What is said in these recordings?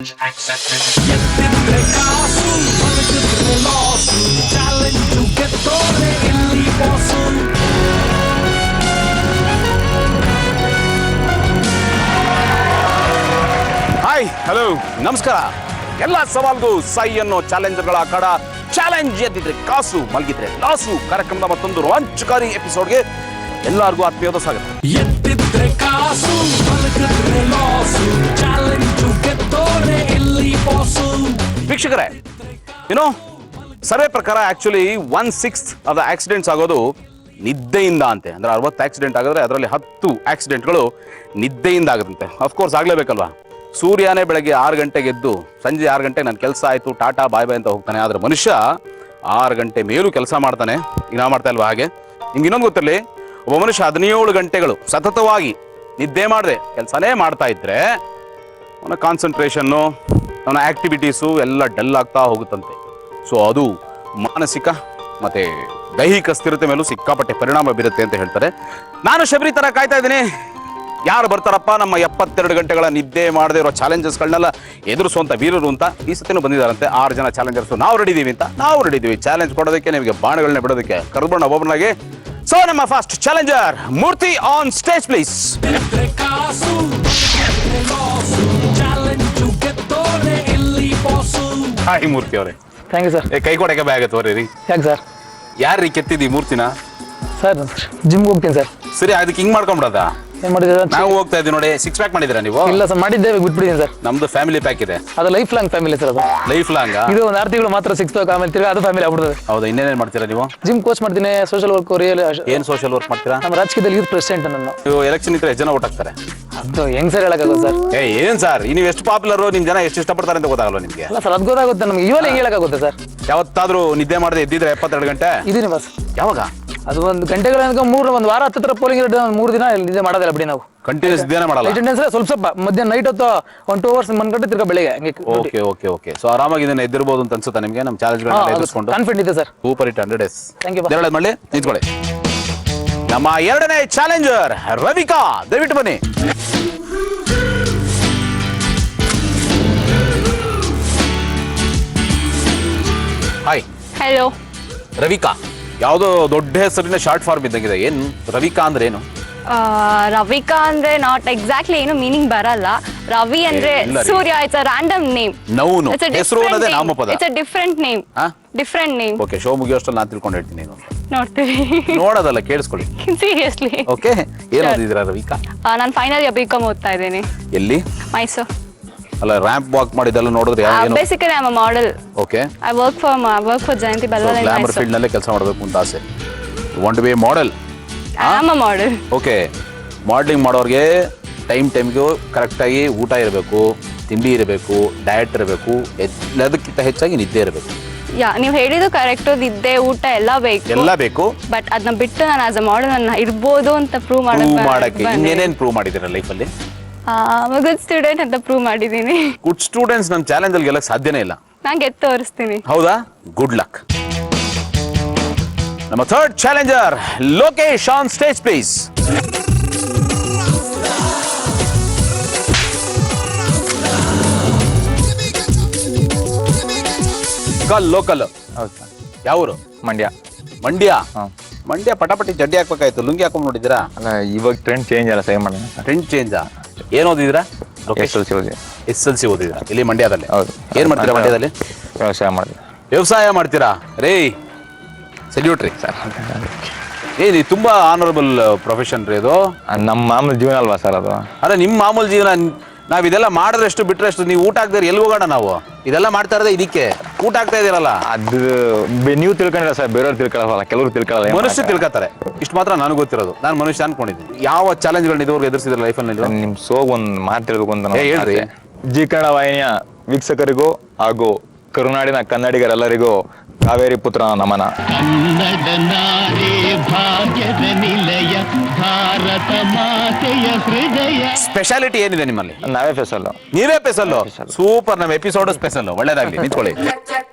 ಎತ್ತಿದ್ರೆ ಕಾಸು ಬದುಕಿದ್ರೆ loss challenge ಗೆದ್ದೋರೆ ಇಲ್ಲಿ ಬಾಸು. ಹಾಯ್ ಹಲೋ ನಮಸ್ಕಾರ. ಎಲ್ಲ ಸವಾಲ್ಗೂ ಸೈ ಅನ್ನೋ ಚಾಲೆಂಜರ್ಗಳ ಅಖಾಡ ಚಾಲೆಂಜ್ ಎದ್ದಿದ್ರೆ ಕಾಸು ಮಲಗಿದ್ರೆ ಲಾಸು ಕಾರ್ಯಕ್ರಮದ ಮತ್ತೊಂದು ರೋಮಾಂಚಕಾರಿ ಎಪಿಸೋಡ್ಗೆ ಎಲ್ಲರಿಗೂ ಆತ್ಮೀಯವಾದ ಸ್ವಾಗತ. ಎತ್ತಿದ್ರೆ ಕಾಸು ಬದುಕಿದ್ರೆ ಲಾಸು ಚಾಲೆಂಜು ಗೆದ್ದೋರೆ ಇಲ್ಲಿ ಬಾಸು. ವೀಕ್ಷಕರೇ, ಸರ್ವೆ ಪ್ರಕಾರ ಆಕ್ಚುಲಿ 1/6 ಆಫ್ ದ ಆಕ್ಸಿಡೆಂಟ್ಸ್ ಆಗೋದು ನಿದ್ದೆಯಿಂದ ಅಂತೆ. ಅಂದ್ರೆ 60 ಆಕ್ಸಿಡೆಂಟ್ ಆಗಿದ್ರೆ ಅದರಲ್ಲಿ 10 ಆಕ್ಸಿಡೆಂಟ್ಗಳು ನಿದ್ದೆಯಿಂದ ಆಗುತ್ತಂತೆ. ಅಫ್ಕೋರ್ಸ್ ಆಗ್ಲೇಬೇಕಲ್ವಾ. ಸೂರ್ಯನೇ ಬೆಳಗ್ಗೆ 6 ಗಂಟೆಗೆ ಎದ್ದು ಸಂಜೆ 6 ಗಂಟೆಗೆ ನನ್ನ ಕೆಲಸ ಆಯಿತು ಟಾಟಾ ಬಾಯ್ ಬಾಯ್ ಅಂತ ಹೋಗ್ತಾನೆ. ಆದರೆ ಮನುಷ್ಯ 6 ಗಂಟೆ ಮೇಲೂ ಕೆಲಸ ಮಾಡ್ತಾನೆ. ಈಗ ನಾವು ಮಾಡ್ತಾ ಇಲ್ವಾ ಹಾಗೆ? ನಿಮ್ಗೆ ಇನ್ನೊಂದು ಗೊತ್ತಿರಲಿ, ಒಬ್ಬ ಮನುಷ್ಯ 17 ಗಂಟೆಗಳು ಸತತವಾಗಿ ನಿದ್ದೆ ಮಾಡದೆ ಕೆಲಸನೇ ಮಾಡ್ತಾ ಇದ್ರೆ ಅವನ ಕಾನ್ಸಂಟ್ರೇಷನ್ನು ಅವನ ಆಕ್ಟಿವಿಟೀಸು ಎಲ್ಲ ಡಲ್ ಆಗ್ತಾ ಹೋಗುತ್ತಂತೆ. ಸೊ ಅದು ಮಾನಸಿಕ ಮತ್ತು ದೈಹಿಕ ಸ್ಥಿರತೆ ಮೇಲೂ ಸಿಕ್ಕಾಪಟ್ಟೆ ಪರಿಣಾಮ ಬೀರುತ್ತೆ ಅಂತ ಹೇಳ್ತಾರೆ. ನಾನು ಶಬರಿ ಥರ ಕಾಯ್ತಾ ಇದ್ದೀನಿ, ಯಾರು ಬರ್ತಾರಪ್ಪ ನಮ್ಮ 72 ಗಂಟೆಗಳ ನಿದ್ದೆ ಮಾಡದೇ ಇರೋ ಚಾಲೆಂಜಸ್ಗಳನ್ನೆಲ್ಲ ಎದುರಿಸುವಂಥ ವೀರರು ಅಂತ. ಈ ಸತಿನೂ ಬಂದಿದ್ದಾರಂತೆ 6 ಜನ ಚಾಲೆಂಜರ್ಸು. ನಾವು ರೆಡಿ ಇದೀವಿ ಅಂತ. ನಾವು ರೆಡಿ ಇದೀವಿ ಚಾಲೆಂಜ್ ಕೊಡೋದಕ್ಕೆ, ನಿಮಗೆ ಬಾಣಗಳನ್ನ ಬಿಡೋದಕ್ಕೆ. ಕರೆದ್ಬಿಡೋಣ ಒಬ್ಬೊಬ್ಬನಾಗೆ. ಸೊ ನಮ್ಮ first challenger Murthy on stage please. ಎತ್ತಿದ್ರೆ ಕಾಸು ಬದುಕಿದ್ರೆ ಲಾಸು ಚಾಲೆಂಜು ಗೆದ್ದೋರೆ ಇಲ್ಲಿ ಬಾಸು. ಹಾಯ್ ಮೂರ್ತಿ ಅವರೇ. Thank you sir. ಕೈ ಕೊಡಕ್ಕೆ ಬ್ಯಾಗ್ ತೋರಿ ರೀ. ಯಾಕೆ ಸರ್? ಯಾರ್ರೀ ಕೆತ್ತಿದಿ ಮೂರ್ತಿನ? ಸರ್ ಜಿಮ್ಗೆ ಹೋಗ್ತೀನಿ ಸರ್. ಸರಿ, ಅದಕ್ಕೆ ಹಿಂಗ್ ಮಾಡ್ಕೊಂಬಿಡೋದ? ಏನು ಮಾಡಿದ್ದೀರಾ? ನಾವು ಹೋಗ್ತಾ ಇದ್ದೀವಿ ನೋಡಿ. 6 ಪ್ಯಾಕ್ ಮಾಡಿದ್ದೀರಾ ನೀವು? ಇಲ್ಲ ಸರ್, ಮಾಡಿದ್ದೇವೆ, ಬಿಟ್ಬಿಟ್ಟಿದ್ದೀನಿ ಸರ್. ನಮ್ದು ಫ್ಯಾಮಿಲಿ ಪ್ಯಾಕ್ ಇದೆ. ಅದು ಲೈಫ್ ಲಾಂಗ್ ಫ್ಯಾಮಿಲಿ ಸರ್. ಅದು ಲೈಫ್ ಲಾಂಗ್. ಇದು ಒಂದು 6 ತಿಂಗಳು ಮಾತ್ರ 6 ಪ್ಯಾಕ್, ಆಮೇಲೆ ತಿರ್ಗಿ ಅದು ಫ್ಯಾಮಿಲಿ ಆಗ್ಬಿಡ್ತದೆ. ಹೌದಾ? ಇನ್ನೇನೇನು ಮಾಡ್ತೀರಾ ನೀವು? ಜಿಮ್ ಕೋಚ್ ಮಾಡ್ತೀನಿ, ಸೋಷಿಯಲ್ ವರ್ಕ್, ರಿಯಲ್. ಏನ್ ಸೋಷಿಯಲ್ ವರ್ಕ್ ಮಾಡ್ತೀರಾ? ನಮ್ಮ ರಾಜಕೀಯದಲ್ಲಿ ಯೂತ್ ಪ್ರೆಸಿಡೆಂಟ್ ನಾನು. ನೀವು ಎಲೆಕ್ಷನ್ ಇದ್ರೆ ಎಷ್ಟು ಜನ ಓಟ್ ಹಾಕ್ತಾರೆ? ಅದು ಹೆಂಗ್ ಸರ್ ಹೇಳಕ್ಕಾಗೋದು ಸರ್? ಏನ್ ಸರ್, ನೀವು ಎಷ್ಟು ಪಾಪ್ಯುಲರ್, ನಿಮ್ ಜನ ಎಷ್ಟು ಇಷ್ಟಪಡ್ತಾರೆ ಅಂತ ಗೊತ್ತಾಗಲ್ಲ ನಿಮ್ಗೆ? ಅಲ್ಲ ಸರ್, ಅದು ಗೊತ್ತಾಗುತ್ತೆ ನಮ್ಗೆ. ಇವಾಗ ಹೆಂಗ್ ಹೇಳಕ್ಕಾಗುತ್ತೆ ಸರ್? ಯಾವತ್ತಾದ್ರೂ ನಿದ್ದೆ ಮಾಡದೆ ಎದ್ದಿದ್ರೆ 72 ಗಂಟೆ? ಇದೀನಿ ಬಸ್. ಯಾವಾಗ? ಅದು ಒಂದು ಗಂಟೆಗಳ ಒಂದು ವಾರ ಹತ್ತಿರ ಪೋಲಿಂಗ್ ಇರೋ 3 ದಿನ ನಿದ್ದೆ ಮಾಡೋದಿಲ್ಲ ಬಿಡಿ ನಾವು. ಕಂಟಿನ್ಯೂಸ್ ಇದೇನೆ ಮಾಡಲ್ಲ? ಅಟೆಂಡೆನ್ಸ್ ಸ್ವಲ್ಪ ಮಧ್ಯಾಹ್ನ ನೈಟ್ ಹೊತ್ತು 1-2 ಅವರ್ಸ್ ಮನ್ಗಂಟೆ ತಿರ್ಗಾ ಬೆಳಿಗ್ಗೆ ಹಂಗೆ. Okay okay okay. ಸೊ ಆರಾಮಾಗಿ ಇದನ್ನ ಎದ್ದಿರ್ಬೋದು ಅಂತ ಅನ್ಸುತ್ತಾ ನಿಮ್ಗೆ? ನಮ್ಮ ಚಾಲೆಂಜ್ಗಳನ್ನ ಎದುರಿಸ್ಕೊಂಡು ಕಾನ್ಫಿಡೆಂಟ್ ಇದೆ sir. Super hit 100 days. Thank you. ಹೇಳೋದು ಮಾಡಿ ನಿಂತ್ಕೊಳ್ಳಿ. ನಮ್ಮ 2ನೇ ಚಾಲೆಂಜರ್ ರವಿಕಾ, ದಯವಿಟ್ಟು ಬನ್ನಿ. ಹಾಯ್. ಹಲೋ. ರವಿಕಾ ಯಾವುದೋ ದೊಡ್ಡ ಹೆಸರಿನ ಶಾರ್ಟ್ ಫಾರ್ಮ್ ಇದ್ದಂಗಿದೆ. ಏನು ರವಿಕಾ ಅಂದ್ರೆ ಏನು? ರವಿಕಾ ಅಂದ್ರೆ ನಾಟ್ ಎಕ್ಸಾಕ್ಟ್ಲಿ ಏನು ಮೀನಿಂಗ್ ಬರಲ್ಲ. ರವಿ ಅಂದ್ರೆ ಇಲ್ಲ ರೀ. Surya. It's a random name. Noun ಹೆಸರು ಅನ್ನೋದೇ ನಾಮಪದ. It's a different name. Different name. Okay, show ಮುಗಿಯೋಷ್ಟಲ್ಲಿ ನಾನು ತಿಳ್ಕೊಂಡು ಹೇಳ್ತೀನಿ. ನೋಡ್ತೀವಿ. ನೋಡೋದಲ್ಲ, ಕೇಳಿಸ್ಕೊಳ್ಳಿ. ಸೀರಿಯಸ್ಲಿ. ಓಕೆ, ಏನು ಓದಿದ್ದೀರಾ ರವಿಕಾ? ನಾನು ಫೈನಲ್ ಇಯರ್ ಬಿಕಾಮ್ ಓದ್ತಾ ಇದ್ದೀನಿ. ಎಲ್ಲಿ? ಮೈಸೂರು. ಅಲ್ಲ, ರ್ಯಾಂಪ್ ವಾಕ್ ಮಾಡಿದೆಲ್ಲ ನೋಡಿದ್ರೆ ಏನು? Basically I am a model. Okay. I work for Jayanthi Ballal. Glamour field ನಲ್ಲೇ ಕೆಲಸ ಮಾಡಬೇಕು ಅಂತ ಆಸೆ. Want to be a model? I am a model. Okay. Modelling ಮಾಡೋರಿಗೆ ಟೈಮ್ಗೆ ಕರೆಕ್ಟಾಗಿ ಊಟ ಇರಬೇಕು, ತಿಂಡಿ ಇರಬೇಕು, ಡಯಟ್ ಇರಬೇಕು, ಎಲ್ಲದಕ್ಕಿಂತ ಹೆಚ್ಚಾಗಿ ನಿದ್ದೆ ಇರಬೇಕು. ಯಾ, ನೀವು ಹೇಳಿದ್ದು ಕರೆಕ್ಟು. ನಿದ್ದೆ, ಊಟ ಎಲ್ಲ ಬೇಕು. ಬಟ್ ಅದನ್ನ ಬಿಟ್ಟು ನಾನು ಆಸ್ ಅ ಮಾಡೆಲ್ ನಾನು ಇರ್ಬೋದು ಅಂತ ಪ್ರೂವ್ ಮಾಡಕ್ಕೆ ಇನ್ನೇನೇನು ಪ್ರೂವ್ ಮಾಡಿದ್ದೀರಾ ಲೈಫಲ್ಲಿ? ಗುಡ್ ಸ್ಟೂಡೆಂಟ್ ಅಂತ ಪ್ರೂವ್ ಮಾಡಿದ್ದೀನಿ. ಗುಡ್ ಸ್ಟೂಡೆಂಟ್ಸ್ ನಮ್ಮ ಚಾಲೆಂಜಲ್ಲಿ ಗೆಲ್ಲಕ್ಕೆ ಸಾಧ್ಯನೇ ಇಲ್ಲ. ನಾನು ಗೆದ್ದು ತೋರಿಸ್ತೀನಿ. ಹೌದಾ? Good luck. ನಮ್ಮ 3rd challenger Lokesh on stage please. Local. ಯಾವೂರು? ಮಂಡ್ಯ. ಮಂಡ್ಯ. ಮಂಡ್ಯ ಪಟಾಪಟಿ ಚಡ್ಡಿ ಹಾಕ್ಬೇಕಾಯ್ತು, ಲುಂಗಿ ಹಾಕೊಂಡ್ ನೋಡಿದ್ದೀರಾ? ಅಲ್ಲ, ಇವಾಗ ಟ್ರೆಂಡ್ ಚೇಂಜ್ ಅಲ್ಲ, ಸೇಮ್ ಮಾಡೋಣ. ಟ್ರೆಂಡ್ ಚೇಂಜಾ? ಏನು ಓದಿದ್ದೀರಾ? SLC ಓದಿ. SLC ಓದಿದ್ದೀರಾ? ಇಲ್ಲಿ ಮಂಡ್ಯದಲ್ಲಿ? ಹೌದು. ಏನು ಮಾಡ್ತೀರಾ ಮಂಡ್ಯದಲ್ಲಿ? ವ್ಯವಸಾಯ ಮಾಡಿದೆ. ವ್ಯವಸಾಯ ಮಾಡ್ತೀರಾ? ರೇ ಸೆಲ್ಯೂಟ್ ರೀ ಸರ್. ನೀವು ತುಂಬಾ ಆನರಬಲ್ ಪ್ರೊಫೆಷನ್ ರೀ ಇದು. ನಮ್ಮ ಮಾಮೂಲಿ ಜೀವನ ಅಲ್ವಾ ಸರ್ ಅದು? ಅಲ್ಲ, ನಿಮ್ಮ ಮಾಮೂಲಿ ಜೀವನ. ನಾವು ಇದೆಲ್ಲ ಮಾಡಿದ್ರಷ್ಟು ಬಿಟ್ರಷ್ಟು. ನೀವು ಊಟ ಹಾಕ್ದಿರ ಎಲ್ಲಿ ಹೋಗೋಣ ನಾವು? ಇದೆಲ್ಲ ಮಾಡ್ತಾ ಇರೋದೇ ಇದಕ್ಕೆ. ಊಟ ಹಾಕ್ತಾ ಇದೀರಲ್ಲ, ಅದು ನೀವು ತಿಳ್ಕೊಂಡಿಲ್ಲ ಸರ್, ಬೇರೆಯವ್ರು ತಿಳ್ಕೊಳ್ಳಲ್ಲ, ಕೆಲವರು ತಿಳ್ಕೊಳ್ಳಲ್ಲ. ಮನುಷ್ಯ ತಿಳ್ಕೊತಾರೆ. ಇಷ್ಟು ಮಾತ್ರ ನನಗೆ ಗೊತ್ತಿರೋದು. ನಾನು ಮನುಷ್ಯ ಅನ್ಕೊಂಡಿದ್ದೀನಿ. ಯಾವ ಚಾಲೆಂಜ್ಗಳನ್ನ ಇದುವರೆಗೂ ಎದುರಿಸಿದ್ರೆ ಲೈಫಲ್ಲಿ? ನಿಮ್ ಸೋಗ್ ಒಂದು ಮಾತು ಹೇಳ್ಬೇಕು ಅಂತ ಹೇಳ್ರಿ. ಜಿ ಕನ್ನಡ ವಾಹಿನಿಯ ವೀಕ್ಷಕರಿಗೂ ಹಾಗೂ ಕರುನಾಡಿನ ಕನ್ನಡಿಗರೆಲ್ಲರಿಗೂ ಕಾವೇರಿ ಪುತ್ರ ನಮನ. ಕನ್ನಡ ನಾಡೇ ಭಾಗ್ಯದ ನಿಲಯ, ಭಾರತ ಮಾತೆಯ ಹೃದಯ. ಸ್ಪೆಷಾಲಿಟಿ ಏನಿದೆ ನಿಮ್ಮಲ್ಲಿ? ನಾವೇ ಫೆಸಲ್. ನೀವೇ ಸ್ಪೆಷಲ್? ಸೂಪರ್. ನಮ್ಮ ಎಪಿಸೋಡ್ ಸ್ಪೆಷಲ್. ಒಳ್ಳೇದಾಗ್ಲಿ, ನಿಂತ್ಕೊಳ್ಳಿ.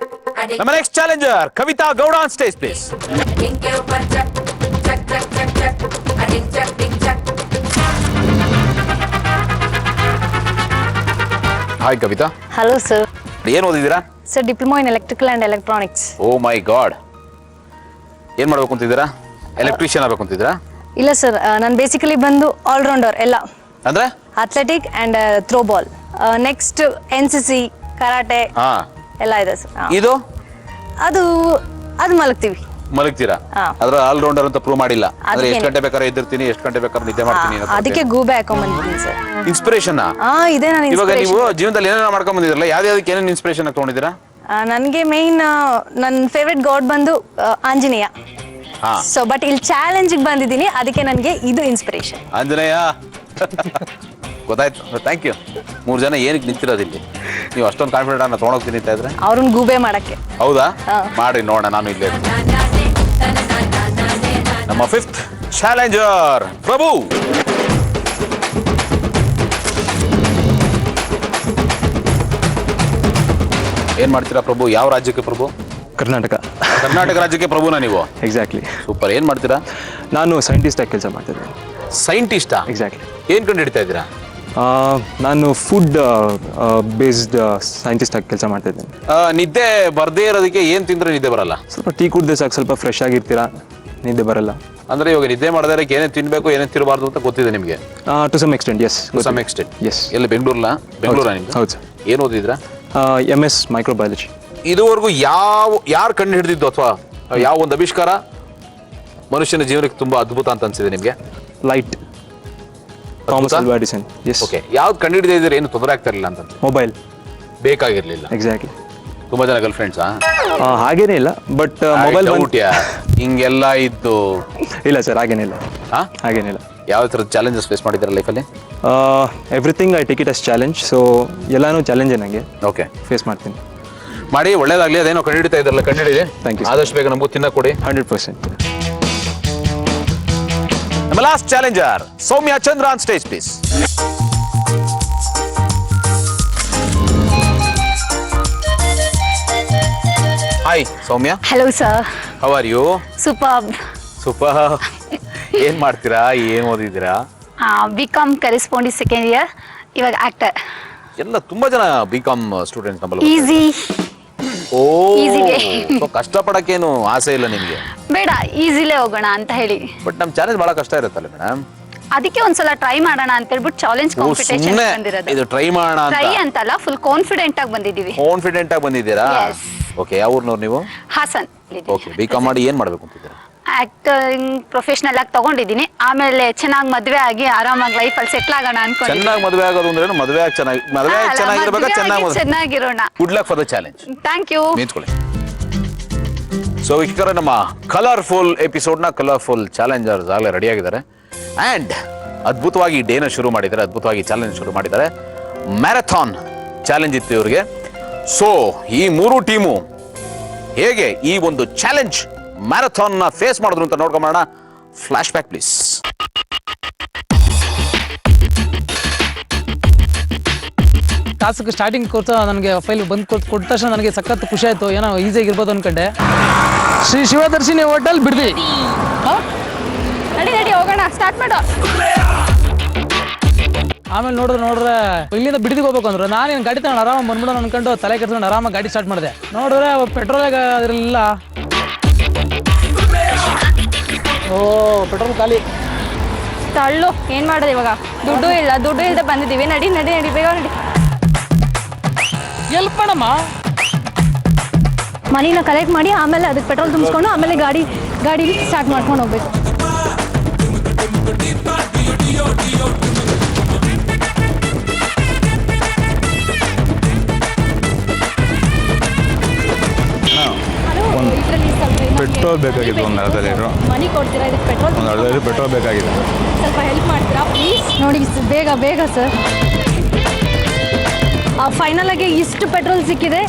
ನಮ್ಮ next challenger Kavitha Gowda on stage please. Hi Kavitha. Hello sir. ಏನು ಓದಿದ್ದೀರಾ? Sir diploma in electrical and electronics. Oh my god, ಏನು ಮಾಡ್ಬೇಕು ಅಂತಿದ್ದೀರಾ? ಎಲೆಕ್ಟ್ರಿಷಿಯನ್ ಆಗ್ಬೇಕು ಅಂತಿದ್ದೀರಾ? ಇಲ್ಲ ಸರ್, ನಾನು ಬೇಸಿಕಲಿ ಬಂದು ಆಲ್ರೌಂಡರ್ ಎಲ್ಲ, ಅಂದ್ರೆ athletic and throw ball. Next NCC, karate ಹಾ, ಎಲ್ಲ ಇದೆ ಸರ್. ಇದು ಅದು ಮಲಗ್ತೀವಿ. ಮಲಗ್ತೀರಾ? ಹಾ. ಅದ್ರ ಆಲ್ರೌಂಡರ್ ಅಂತ ಪ್ರೂವ್ ಮಾಡಿಲ್ಲ ಅಂದ್ರೆ ಎಷ್ಟು ಅದಕ್ಕೇನೆ. ಗಂಟೆ ಬೇಕಾದ್ರೆ ಎದ್ದಿರ್ತೀನಿ, ಎಷ್ಟು ಗಂಟೆ ಬೇಕಾದ್ರೆ ನಿದ್ದೆ ಮಾಡ್ತೀನಿ. ಅದಕ್ಕೆ ಗೂಬೆ ಹಾಕೊಂಡ್ಬಂದಿದ್ದೀನಿ ಸರ್. ಇನ್ಸ್ಪಿರೇಷನ್ ಇದೆ ನನ್ನ ಇವಾಗ ನೀವು ಇನ್ಸ್ಪಿರೇಷನ್. ಜೀವನದಲ್ಲಿ ಏನೇನೋ ಮಾಡ್ಕೊಂಡ್ ಬಂದಿದ್ರಲ್ಲ, ಯಾವ್ದಾವ್ದಕ್ಕೆ ಏನೇನು ಇನ್ಸ್ಪಿರೇಷನ್ ತಗೊಂಡಿದ್ದೀರಾ? ನನಗೆ ಮೇನ್ ನನ್ನ ಫೇವ್ರೆಟ್ ಗಾಡ್ ಬಂದು ಆಂಜನೇಯ. ಹಾ, ಸೊ ಬಟ್ ಇಲ್ಲಿ ಚಾಲೆಂಜಿಗೆ ಬಂದಿದ್ದೀನಿ, ಅದಕ್ಕೆ ನನಗೆ ಇದು ಇನ್ಸ್ಪಿರೇಷನ್. ಆಂಜನೇಯ. ಗೊತ್ತಾಯ್ತು, ಥ್ಯಾಂಕ್ ಯು. 3 ಜನ ಏನಕ್ಕೆ ನಿಂತಿರೋದು ಇಲ್ಲಿ? ನೀವು ಅಷ್ಟೊಂದು ಕಾನ್ಫಿಡೆಂಟ್ ಅನ್ನ ತೊಗೊಂಡೋಗ್ತೀನಿ ನಿಂತಾ ಇದ್ರೆ. ಅವ್ರನ್ನ ಗೂಬೆ ಮಾಡಕ್ಕೆ. ಹೌದಾ? ಹಾ. ಮಾಡಿ ನೋಡೋಣ, ನಾನು ಇಲ್ಲೇ ಇರ್ತೀನಿ. ನಮ್ಮ 5th ಚಾಲೆಂಜರ್ ಪ್ರಭು. ಏನ್ ಮಾಡ್ತೀರಾ ಪ್ರಭು? ಯಾವ ರಾಜ್ಯಕ್ಕೆ ಪ್ರಭು? ಕರ್ನಾಟಕ. ಕರ್ನಾಟಕ ರಾಜ್ಯಕ್ಕೆ ಪ್ರಭುನಾ ನೀವು? ಎಕ್ಸಾಕ್ಟ್ಲಿ. ಸೂಪರ್. ಏನ್ ಮಾಡ್ತೀರಾ? ನಾನು ಸೈಂಟಿಸ್ಟ್ ಆಗಿ ಕೆಲಸ ಮಾಡ್ತಿದ್ದೇನೆ. ಸೈಂಟಿಸ್ಟಾ? ಎಕ್ಸಾಕ್ಟ್ಲಿ. ಏನ್ ಕಂಡು ಹಿಡಿತಾ ಇದ್ದೀರಾ? ನಾನು ಫುಡ್ ಬೇಸ್ಡ್ ಸೈಂಟಿಸ್ಟ್ ಆಗಿ ಕೆಲಸ ಮಾಡ್ತಿದ್ದೇನೆ. ನಿದ್ದೆ ಬರ್ದೇ ಇರೋದಕ್ಕೆ ಏನ್ ತಿಂದ್ರೆ ನಿದ್ದೆ ಬರಲ್ಲ? ಸ್ವಲ್ಪ ಟೀ ಕುಡ್ದೆ ಸಾಕು, ಸ್ವಲ್ಪ ಫ್ರೆಶ್ ಆಗಿರ್ತೀರಾ, ನಿದ್ದೆ ಬರಲ್ಲ. ಅಂದ್ರೆ ಇವಾಗ ನಿದ್ದೆ ಮಾಡದೇ ಏನೇನು ತಿನ್ಬೇಕು ಏನೇನು ತಿನ್ನಬಾರ್ದು ಅಂತ ಗೊತ್ತಿದೆ ನಿಮಗೆ? To some extent, yes. Some extent. Yes. ಎಲ್ಲಿ ಬೆಂಗಳೂರಲ್ಲ? ಬೆಂಗಳೂರ ನಿಮ್ದು? ಹೌದು ಸರ್. ಏನು ಓದಿದ್ರಾ? MS microbiology. ಇದುವರೆಗೂ ಯಾರು ಕಂಡು ಹಿಡಿದಿದ್ದು ಅಥವಾ ಯಾವ ಒಂದು ಆವಿಷ್ಕಾರ ಮನುಷ್ಯನ ಜೀವನಕ್ಕೆ ತುಂಬಾ ಅದ್ಭುತ ಅಂತ ಅನ್ಸಿದೆ ನಿಮಗೆ? Light. Thomas Alva Edison. Yes. Okay. ಯಾವ್ದು ಕಂಡು ಹಿಡಿದಿದ್ರೆ ಏನು ತೊಂದರೆ ಆಗ್ತಾ ಇರಲಿಲ್ಲ ಅಂತ? ಮೊಬೈಲ್. ಬೇಕಾಗಿರ್ಲಿಲ್ಲ. ಎಕ್ಸಾಕ್ಟ್ಲಿ. ತುಂಬಾ ಜನ ಗರ್ಲ್ ಫ್ರೆಂಡ್ಸಾ? ಹಾಗೇನೇ ಇಲ್ಲ, ಬಟ್ ಮೊಬೈಲ್ ಹಿಂಗೆಲ್ಲ ಇದ್ದು. ಇಲ್ಲ ಸರ್, ಹಾಗೇನಿಲ್ಲ. ಹಾ, ಹಾಗೇನಿಲ್ಲ. ಯಾವ ಥರದ ಚಾಲೆಂಜಸ್ ಫೇಸ್ ಮಾಡಿದ್ದೀರಾ ಲೈಫಲ್ಲಿ? Everything I take it as challenge. So ಎಲ್ಲಾನು ಚಾಲೆಂಜೇ ನನಗೆ. ಓಕೆ, ಫೇಸ್ ಮಾಡ್ತೀನಿ. ಮಾಡಿ, ಒಳ್ಳೇದಾಗ್ಲಿ. ಅದೇನೋ ಕಂಡು ಹಿಡಿತಾ ಇದ್ದಾರಲ್ಲ, ಕಂಡು ಹಿಡಿದೆ. Thank you. ಆದಷ್ಟು ಬೇಗ ನಮಗೂ ತಿನ್ನಕ್ ಕೊಡಿ. 100%. ನಮ್ಮ last challenger Soumya Chandra on stage please. Hi Soumya. Hello sir. How are you? Super. Super. ಏನ್ ಮಾಡ್ತೀರಾ? ಏನ್ ಓದಿದ್ದೀರಾ? BCom ಕರೆಸ್ಪಾಂಡಿ ಸೆಕೆಂಡ್ ಇಯರ್, ಇವಾಗ ಆಕ್ಟರ್. ಎಲ್ಲ ತುಂಬಾ ಜನ BCom ಸ್ಟೂಡೆಂಟ್ ನಮ್ಮಲ್ಲಿ. ಈಸಿ. ಓ, ಈಸಿಗೆ. ಕಷ್ಟಪಡಕ್ಕೇನು ಆಸೆ ಇಲ್ಲ ನಿಮ್ಗೆ? ಬೇಡ, ಈಸಿಲೇ ಹೋಗೋಣ ಅಂತ ಹೇಳಿ. ಬಟ್ ನಮ್ ಚಾಲೆಂಜ್ ಬಹಳ ಕಷ್ಟ ಇರುತ್ತಲ್ಲ ಮೇಡಮ್. ಅದಕ್ಕೆ ಒಂದ್ಸಲ ಟ್ರೈ ಮಾಡೋಣ ಅಂತ ಹೇಳ್ಬಿಟ್ಟು ಚಾಲೆಂಜ್ ಕಾಂಪಿಟೇಷನ್ ಸುಮ್ಮನೆ ಬಂದಿರೋದು. ಇದು ಟ್ರೈ ಮಾಡೋಣ ಅಂತ. ಟ್ರೈ ಅಂತಲ್ಲ, ಫುಲ್ ಕಾನ್ಫಿಡೆಂಟ್ ಆಗಿ ಬಂದಿದ್ದೀವಿ. ಕಾನ್ಫಿಡೆಂಟ್ ಆಗಿ ಬಂದಿದ್ದೀರಾ? Yes. ಓಕೆ. ಯಾವ ಊರ್ನವ್ರು ನೀವು? ಹಾಸನ್. ಓಕೆ. BCom ಮಾಡಿ ಏನ್ ಮಾಡ್ಬೇಕು ಅಂತಿದ್ದೀರಾ? ಆಕ್ಟಿಂಗ್ ಪ್ರೊಫೆಷನಲ್ ಆಗಿ ತಗೊಂಡಿದ್ದೀನಿ. ಆಮೇಲೆ ಚೆನ್ನಾಗಿ ಮದ್ವೆ ಆಗಿ ಆರಾಮಾಗಿ ಲೈಫಲ್ಲಿ ಸೆಟ್ಲ್ ಆಗೋಣ ಅನ್ಕೊಂಡಿದ್ದೀನಿ. ಚೆನ್ನಾಗಿ ಮದುವೆ ಆಗೋದು ಅಂದ್ರೆ ಮದುವೆ ಆಗಿ ಚೆನ್ನಾಗಿರ್ಬೇಕಾ? ಚೆನ್ನಾಗಿರೋಣ. Good luck for the challenge. Thank you. ನಿಂತ್ಕೊಳ್ಳಿ. ಸೊ ವೀಕ್ಷಕರೇ, ನಮ್ಮ ಕಲರ್ಫುಲ್ ಎಪಿಸೋಡ್ನ ಕಲರ್ಫುಲ್ ಚಾಲೆಂಜರ್ಸ್ ಆಗಲೇ ರೆಡಿ ಆಗಿದ್ದಾರೆ ಆ್ಯಂಡ್ ಅದ್ಭುತವಾಗಿ ಡೇನ ಶುರು ಮಾಡಿದ್ದಾರೆ, ಅದ್ಭುತವಾಗಿ ಚಾಲೆಂಜ್ ಶುರು ಮಾಡಿದ್ದಾರೆ. ಮ್ಯಾರಥಾನ್ ಚಾಲೆಂಜ್ ಇತ್ತು ಇವರಿಗೆ. ಸೊ ಈ 3 ಟೀಮು ಹೇಗೆ ಈ ಒಂದು ಚಾಲೆಂಜ್ ಮ್ಯಾರಥಾನ್ನ ಫೇಸ್ ಮಾಡಿದ್ರು ಅಂತ ನೋಡ್ಕೊಂಬೋಣ. Flash back please. Task starting ಕೊಡ್ತಾ ನನಗೆ ಫೈಲ್ ಬಂದು ಕೊಟ್ಟ ತಕ್ಷಣ ನನಗೆ ಸಖತ್ ಖುಷಿ ಆಯಿತು. ಏನೋ ಈಸಿಯಾಗಿರ್ಬೋದು ಅನ್ಕೊಂಡೆ. ಶ್ರೀ ಶಿವದರ್ಶಿನಿ ಹೋಟೆಲ್ ಬಿಡ್ದಿ. ನಡಿ ನಡಿ ಹೋಗೋಣ, ಸ್ಟಾರ್ಟ್ ಮಾಡು. ಆಮೇಲೆ ನೋಡ್ರೆ ಇಲ್ಲಿಂದ ಬಿಡ್ದಿಗೆ ಹೋಗ್ಬೇಕು ಅಂದ್ರು. ನಾನೇನು ಗಾಡಿ ತಗೊಂಡು ಆರಾಮಾಗಿ ಬಂದ್ಬಿಡೋಣ ಅನ್ಕೊಂಡು ತಲೆ ಕೆಡ್ಸ್ಕೊಂಡು ಆರಾಮಾಗಿ ಗಾಡಿ ಸ್ಟಾರ್ಟ್ ಮಾಡಿದೆ. ನೋಡಿದ್ರೆ ಪೆಟ್ರೋಲ್ ಇರಲಿಲ್ಲ. ಓ, ಪೆಟ್ರೋಲ್ ಖಾಲಿ. ತಳ್ಳು, ಏನ್ ಮಾಡೋದು ಇವಾಗ? ದುಡ್ಡು ಇಲ್ಲದೆ ಬಂದಿದ್ದೀವಿ. ನಡಿ ನಡಿ ನಡಿ, ಬೇಗ ನಡಿ. ಎಲ್ಪಣಮ್ಮ. ಮನಿನ ಕಲೆಕ್ಟ್ ಮಾಡಿ ಆಮೇಲೆ ಅದಕ್ಕೆ ಪೆಟ್ರೋಲ್ ತುಂಬಿಸ್ಕೊಂಡು ಆಮೇಲೆ ಗಾಡಿ ಸ್ಟಾರ್ಟ್ ಮಾಡ್ಕೊಂಡು ಹೋಗ್ಬೇಕು. ಪೆಟ್ರೋಲ್ ಬೇಕಾಗಿತ್ತು, ಒಂದು ಅರ್ಧ ಲೀಟ್ರು. ಮನಿ ಕೊಡ್ತೀರಾ? ಇದಕ್ಕೆ ಪೆಟ್ರೋಲ್, ಒಂದು ಅರ್ಧ ಲೀಟ್ರ್ ಪೆಟ್ರೋಲ್ ಬೇಕಾಗಿದೆ. ಸ್ವಲ್ಪ ಹೆಲ್ಪ್ ಮಾಡ್ತೀರಾ ಪ್ಲೀಸ್? ನೋಡಿ ಬೇಗ ಬೇಗ ಸರ್. ಫೈನಲ್ ಆಗಿ ಇಷ್ಟು ಪೆಟ್ರೋಲ್ ಸಿಕ್ಕಿದೆ.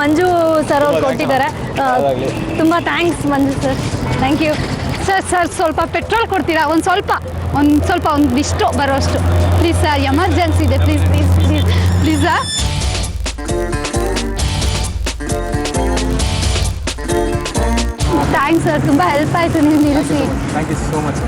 ಮಂಜು ಸರ್ ಅವ್ರು ಕೊಟ್ಟಿದ್ದಾರೆ. ತುಂಬ thanks Manju sir, thank you sir. ಸ್ವಲ್ಪ ಪೆಟ್ರೋಲ್ ಕೊಡ್ತೀರಾ? ಒಂದಿಷ್ಟು ಬರೋಷ್ಟು ಪ್ಲೀಸ್ ಸರ್, ಎಮರ್ಜೆನ್ಸಿ ಇದೆ. Please please please please sir. Thanks sir, ತುಂಬ ಹೆಲ್ಪ್ ಆಯಿತು ನೀವು ನಿಲ್ಲಿಸಿ. Thank you so much.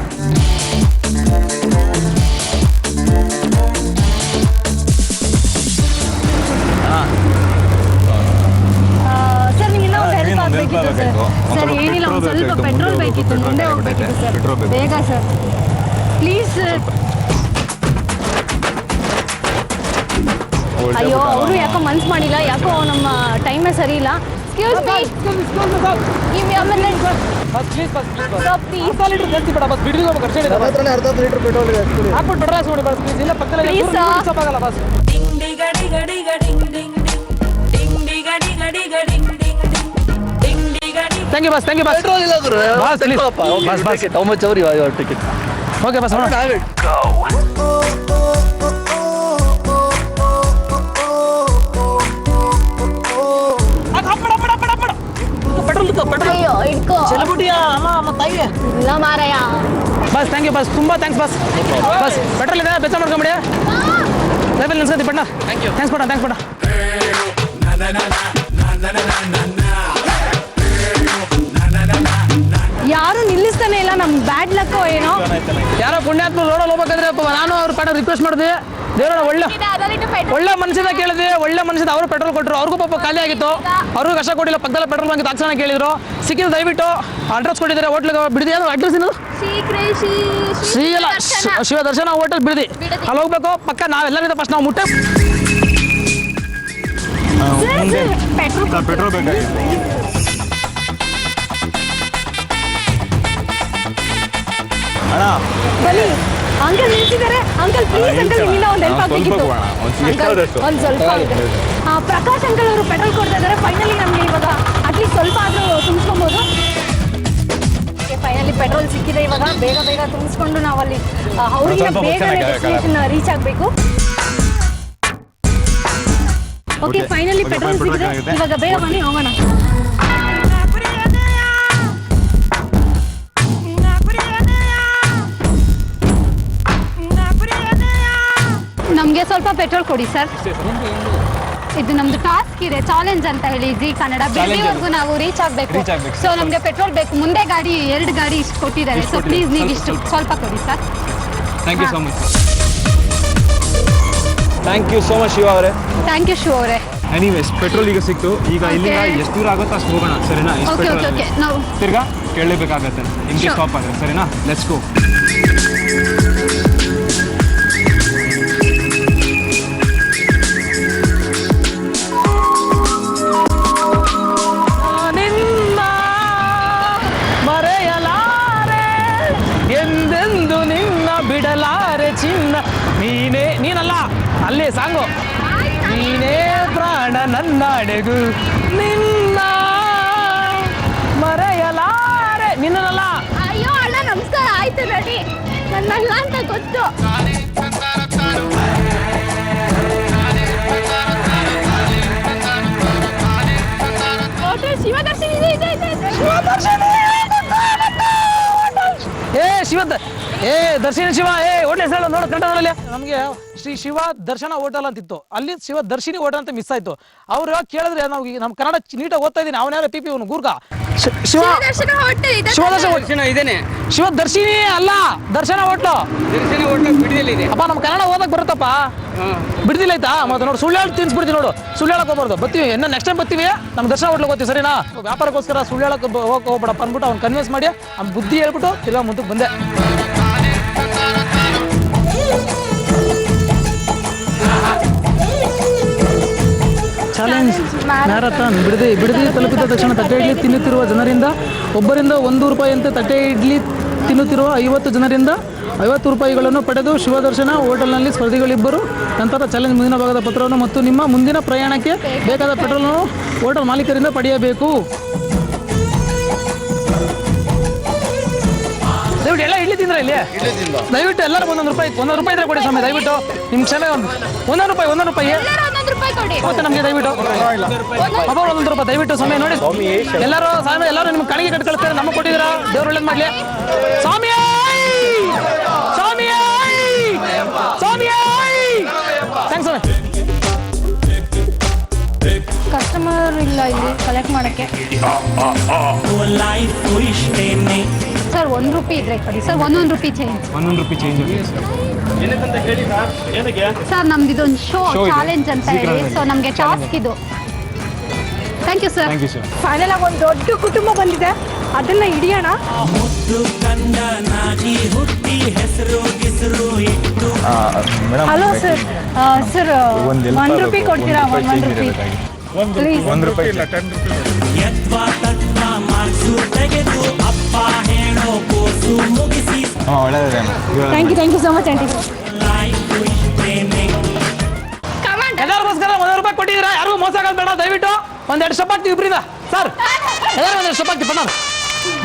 ಬೇಕಿತ್ತು ಸರ್. ಸರ್ ಏನಿಲ್ಲ, ಒಂದು ಸ್ವಲ್ಪ ಪೆಟ್ರೋಲ್ ಬೇಕಿತ್ತು, ಮುಂದೆ ಹೋಗ್ಬೇಕಿತ್ತು ಸರ್, ಬೇಗ ಸರ್ ಪ್ಲೀಸ್ ಸರ್. ಅಯ್ಯೋ ಅವರು ಯಾಕೋ ಮನ್ಸು ಮಾಡಿಲ್ಲ, ಯಾಕೋ ನಮ್ಮ ಟೈಮೇ ಸರಿ ಇಲ್ಲ. Excuse me, give me a minute bus please bus please bus stop please. ಅರ್ಧ ಲೀಟರ್ ಜಾಸ್ತಿ ಬೇಡ ಬಸ್, ಬಿಡಿಗೆ ಹೋಗ್ಬೇಕು ಅರ್ಜೆಂಟ್ ಇದೆ. ಅರ್ಧ ಲೀಟರ್ ಪೆಟ್ರೋಲ್ ಇದೆ. ಹಾಕ್ಬಿಟ್ಟು ಪೆಟ್ರೋಲ್ ಹಾಕ್ಸ್ಬಿಡಿ ಬಸ್ ಪ್ಲೀಸ್. ಇಲ್ಲ ಪಕ್ಕದಲ್ಲಿ Please, sir. ಸಾಕಾಗಲ್ಲ ಬಸ್. Thank you bus, thank you boss. Petrol ಇಲ್ಲ ಗುರು. Boss please boss boss. How much our your ticket? Okay boss ಅಯ್ಯೋ ಇಟ್ಕೋ. ಇಲ್ಲ ಮಾರಾಯ. ಬಸ್ ಥ್ಯಾಂಕ್ ಯು ಬಸ್, ತುಂಬ ಥ್ಯಾಂಕ್ಸ್ ಬಸ್. ಬಸ್ ಪೆಟ್ರೋಲ್ ಇದೆ, ಬೆಚ್ಚ ಮಾಡ್ಕೊಂಬಿಡಿ. ಲೈಫಲ್ಲಿ ನಿಲ್ಸತಿ ಪಟ್ಟ. ಥ್ಯಾಂಕ್ಸ್ ಪಟ್ಟ, ಥ್ಯಾಂಕ್ಸ್ ಪಟ್ಟ. ಯಾರು ನಿಲ್ಲಿಸ್ತಾನೆ ಇಲ್ಲ, ನಮ್ ಬ್ಯಾಡ್ ಲಕ್ಕೋ ಏನೋ. ಯಾರೋ ಪುಣ್ಯಾತ್ಮ ರೋಡಲ್ಲಿ ಹೋಗ್ಬೇಕಂದ್ರೆ ನಾನು ಅವ್ರ ಪೆಟ್ರೋಲ್ ರಿಕ್ವೆಸ್ಟ್ ಮಾಡಿದೆ. ದೇವರ ಒಳ್ಳೆ ಮನುಷ್ಯದ ಕೇಳಿದೆ, ಒಳ್ಳೆ ಮನುಷ್ಯದ ಅವರು ಪೆಟ್ರೋಲ್ ಕೊಟ್ಟರು. ಅವ್ರಿಗೂ ಪಾಪ ಖಾಲಿ ಆಗಿತ್ತು, ಅವ್ರಿಗೂ ಕಷ್ಟ ಕೊಟ್ಟಿಲ್ಲ. ಪಕ್ಕದಲ್ಲ ಪೆಟ್ರೋಲ್ ಬಂಕ್ ತಕ್ಷಣ ಕೇಳಿದ್ರು, ಸಿಕ್ಕಿದ್ರು. ದಯವಿಟ್ಟು ಅಡ್ರೆಸ್ ಕೊಟ್ಟಿದ್ದಾರೆ, ಹೋಟ್ಲಿಗೆ ಬಿಡದಿ. ಅದು ಅಡ್ರೆಸ್ ಏನದು? ಶ್ರೀ ಅಲ್ಲ, ಶಿವ ದರ್ಶನ ಹೋಟೆಲ್ ಬಿಡದಿ. ಅಲ್ಲಿ ಹೋಗ್ಬೇಕು ಪಕ್ಕ. ನಾವೆಲ್ಲರಿಗೂ ಫಸ್ಟ್ ನಾವು ಮುಟ್ಟೆ ಪೆಟ್ರೋಲ್ ಬೇಕಾಗಿತ್ತು. ಅಣ್ಣ ಬನ್ನಿ. ಅಂಕಲ್ ನಿಲ್ಸಿದ್ದಾರೆ. ಅಂಕಲ್ ಪ್ಲೀಸ್ ಅಂಕಲ್, ನಿಮ್ಮಿಂದ ಒಂದು ಹೆಲ್ಪ್ ಆಗ್ಬೇಕಿತ್ತು. ಒಂದು ಸ್ವಲ್ಪ ಪ್ರಕಾಶ್ ಅಂಕಲ್ ಅವರು ಪೆಟ್ರೋಲ್ ಕೊಡ್ತಾ ಇದ್ದಾರೆ. ಫೈನಲಿ ನಮಗೆ ಇವಾಗ ಅಟ್ಲೀಸ್ಟ್ ಸ್ವಲ್ಪ ಆದರೂ ತುಂಬಿಸ್ಕೊಬೋದು. ಫೈನಲಿ ಪೆಟ್ರೋಲ್ ಸಿಕ್ಕಿದೆ. ಇವಾಗ ಬೇಗ ಬೇಗ ತುಂಬಿಸ್ಕೊಂಡು ನಾವು ಅಲ್ಲಿ ಅವರಿಗೆ ಬೇಗ ಡೆಸ್ಟಿನೇಷನ್ ರೀಚ್ ಆಗಬೇಕು. ಓಕೆ ಫೈನಲಿ ಪೆಟ್ರೋಲ್ ಸಿಕ್ಕಿದೆ. ಇವಾಗ ಬೇಗ ಬನ್ನಿ ಹೋಗೋಣ. ನಮಗೆ ಸ್ವಲ್ಪ ಪೆಟ್ರೋಲ್ ಕೊಡಿ ಸರ್. ಇದು ನಮ್ದು ಟಾಸ್ಕ್ ಇದೆ, ಚಾಲೆಂಜ್ ಅಂತ ಹೇಳಿ ಜಿ ಕನ್ನಡ. ಬೆಳಗ್ಗೆವರೆಗೂ ನಾವು ರೀಚ್ ಆಗಬೇಕು. ಸೊ ನಮಗೆ ಪೆಟ್ರೋಲ್ ಬೇಕು. ಮುಂದೆ ಗಾಡಿ 2 ಗಾಡಿ ಇಷ್ಟು ಕೊಟ್ಟಿದ್ದಾರೆ. ಸೊ ಪ್ಲೀಸ್ ನೀವು ಇಷ್ಟು ಸ್ವಲ್ಪ ಕೊಡಿ sir. Thank you so much. Thank you so much Shiva ಅವರೇ. ಥ್ಯಾಂಕ್ ಯು ಶಿವ ಅವರೇ. ಎನಿವೇಸ್ ಪೆಟ್ರೋಲ್ ಈಗ ಸಿಕ್ತು. ಈಗ ಇಲ್ಲಿಂದ ಎಷ್ಟು ದೂರ ಆಗುತ್ತೋ ಅಷ್ಟು ಹೋಗೋಣ, ಸರಿನಾ? Okay okay okay. ನಾವು ತಿರ್ಗಾ ಕೇಳಲೇಬೇಕಾಗತ್ತೆ ನಿಮಗೆ ಸ್ಟಾಪ್ ಆದರೆ, ಸರಿನಾ? Let's go. ನಿನ್ನ ಮರೆಯಲಾರೆ ಎಂದೆಂದು ನಿನ್ನ ಬಿಡಲಾರೆ ಚಿನ್ನ. ನೀನಲ್ಲ ಅಲ್ಲಿ ಸಾಂಗು. ನೀನೇ ಪ್ರಾಣ ನನ್ನಾಡೆಗು, ನಿನ್ನ ಮರೆಯಲಾರೆ. ನಿನ್ನಲ್ಲ. ಅಯ್ಯೋ ಅಣ್ಣ ನಮಸ್ಕಾರ. ಆಯ್ತು ರೆಡಿ. ನನ್ನಲ್ಲ ಅಂತ ಗೊತ್ತು. ಶಿವದರ್ಶಿನಿ ದರ್ಶಿನಿ ಶಿವ ಹೋಟೆಲ್ ಹೆಸರು ನೋಡ ಕನ್ನಡದಲ್ಲಿ. ನಮಗೆ ಶ್ರೀ ಶಿವ ದರ್ಶನ ಹೋಟೆಲ್ ಅಂತಿತ್ತು, ಅಲ್ಲಿ ಶಿವ ದರ್ಶಿನಿ ಹೋಟೆಲ್ ಅಂತ ಮಿಸ್ ಆಯ್ತು. ಅವ್ರು ಕೇಳಿದ್ರೆ ನಾವು ನಮ್ಮ ಕನ್ನಡ ನೀಟಾಗಿ ಓದ್ತಾ ಇದ್ದೀನಿ. ಅವನ ಯಾರು ಪಿಪಿ ಇವನು ಗೂರ್ಗ. ಶಿವ ಶಿವದರ್ಶನ ಇದೇನೆ. ಶಿವ ದರ್ಶಿನಿ ಅಲ್ಲ, ದರ್ಶನ ಹೋಟ್ಲು. ಅಪ್ಪ ನಮ್ಮ ಕನ್ನಡ ಓದಕ್ ಬರುತ್ತಪ್ಪ. ಬಿಡ್ದಿಲ್ಲ ಆಯ್ತಾ? ಮತ್ತೆ ನೋಡಿ ಸುಳ್ಳು ಹೇಳಿ ತಿನ್ಸ್ಬಿಡ್ತೀವಿ. ನೋಡು ಸುಳ್ಳು ಹೇಳಕ್ ಹೋಗ್ಬಾರ್ದು. ಬರ್ತೀವಿ ಇನ್ನು ನೆಕ್ಸ್ಟ್ ಟೈಮ್ ಬರ್ತೀವಿ. ನಮ್ಮ ದರ್ಶನ ಹೋಟ್ಲಿಗೆ ಹೋಗ್ತೀವಿ, ಸರಿನಾ? ವ್ಯಾಪಾರಕ್ಕೋಸ್ಕರ ಸುಳ್ಳು ಹೇಳಕ್ ಹೋಗ್ಬೇಡಪ್ಪ ಅಂದ್ಬಿಟ್ಟು ಅವ್ನು ಕನ್ವಿನ್ಸ್ ಮಾಡಿ ಅವ್ನ ಬುದ್ಧಿ ಹೇಳ್ಬಿಟ್ಟು ತಿರ್ಗಾ ಮುಂದಕ್ಕೆ ಬಂದೆ. Challenge marathon. ಬಿಡದಿ ತಲುಪಿದ ತಕ್ಷಣ ತಟ್ಟೆ ಇಡ್ಲಿ ತಿನ್ನುತ್ತಿರುವ ಜನರಿಂದ ಒಬ್ಬರಿಂದ 1 ರೂಪಾಯಿಯಂತೆ ತಟ್ಟೆ ಇಡ್ಲಿ ತಿನ್ನುತ್ತಿರುವ 50 ಜನರಿಂದ 50 ರೂಪಾಯಿಗಳನ್ನು ಪಡೆದು ಶಿವದರ್ಶನ ಹೋಟೆಲ್ನಲ್ಲಿ ಸ್ಪರ್ಧಿಗಳಿಬ್ಬರು. ನಂತರ ಚಾಲೆಂಜ್ ಮುಂದಿನ ಭಾಗದ ಪತ್ರವನ್ನು ಮತ್ತು ನಿಮ್ಮ ಮುಂದಿನ ಪ್ರಯಾಣಕ್ಕೆ ಬೇಕಾದ ಪೆಟ್ರೋಲನ್ನು ಹೋಟೆಲ್ ಮಾಲೀಕರಿಂದ ಪಡೆಯಬೇಕು. ದಯವಿಟ್ಟು ಎಲ್ಲ ಇಡ್ಲಿ ತಿಂದ್ರೆ ಇಲ್ಲಿ ದಯವಿಟ್ಟು ಎಲ್ಲರೂ 1 ರೂಪಾಯಿ ಇದ್ರೆ ಕೊಡಿ ಸ್ವಾಮಿ. ದಯವಿಟ್ಟು ನಿಮ್ಮ ಕ್ಷಮೆ. 1 ರೂಪಾಯಿ ಮತ್ತೆ ನಮಗೆ ದಯವಿಟ್ಟು ಅಬ್ಬ 1 ರೂಪಾಯಿ ದಯವಿಟ್ಟು ಸ್ವಾಮಿ. ನೋಡಿ ಎಲ್ಲರೂ ಸ್ವಾಮಿ, ಎಲ್ಲರೂ ನಿಮ್ಗೆ ಕಣಿಗೆ ಕಟ್ ಕಳಿಸ್ತಾರೆ. ನಮಗೆ ಕೊಟ್ಟಿದ್ದೀರಾ, ದೇವ್ರು ಒಳ್ಳೇದು ಮಾಡಲಿ. ಸ್ವಾಮಿ ಸ್ವಾಮಿ ಸ್ವಾಮಿ ಥ್ಯಾಂಕ್ಸ್ ಸ್ವಾಮಿ. ಕಸ್ಟಮರ್ ಇಲ್ಲ ಇಲ್ಲಿ ಕಲೆಕ್ಟ್ ಮಾಡೋಕ್ಕೆ. ಸರ್ 1 ರೂಪಾಯಿ ಇದ್ರೆ ಕೊಡಿ ಸರ್. 1 ರೂಪಾಯಿ ಚೇಂಜ್. 1 ರೂಪಾಯಿ ಚೇಂಜ್. ಸರ್ ನಮ್ದು ಇದೊಂದು ಶೋ ಚಾಲೆಂಜ್ ಅಂತ ಹೇಳಿ. ಸೊ ನಮಗೆ ಟಾಸ್ಕ್ ಇದು. Thank you sir. Thank you sir. Final ಆಗಿ ಒಂದು ದೊಡ್ಡ ಕುಟುಂಬ ಬಂದಿದೆ, ಅದನ್ನ ಹಿಡಿಯೋಣ. Madam hello sir. Sir one rupee ಕೊಡ್ತೀರಾ? One rupee please. 1 ರೂಪಾಯಿ. ಒಳ್ಳೆಯದೇ. Thank you so much aunty. ಎಲ್ಲರಿಗೋಸ್ಕರ 1 ರೂಪಾಯಿ ಕೊಟ್ಟಿದ್ದೀರಾ, ಯಾರಿಗೂ ಮೋಸ ಆಗೋದು ಬೇಡ. ದಯವಿಟ್ಟು ಒಂದೆರಡು ಸ್ಟೆಪ್ ಆಗ್ತೀವಿ ಇಬ್ಬರಿಂದ ಸರ್. ಎಲ್ಲರೂ ಒಂದೆರಡು ಸ್ಟೆಪ್ ಆಗ್ತೀವಿ ಪಣ್ಣ.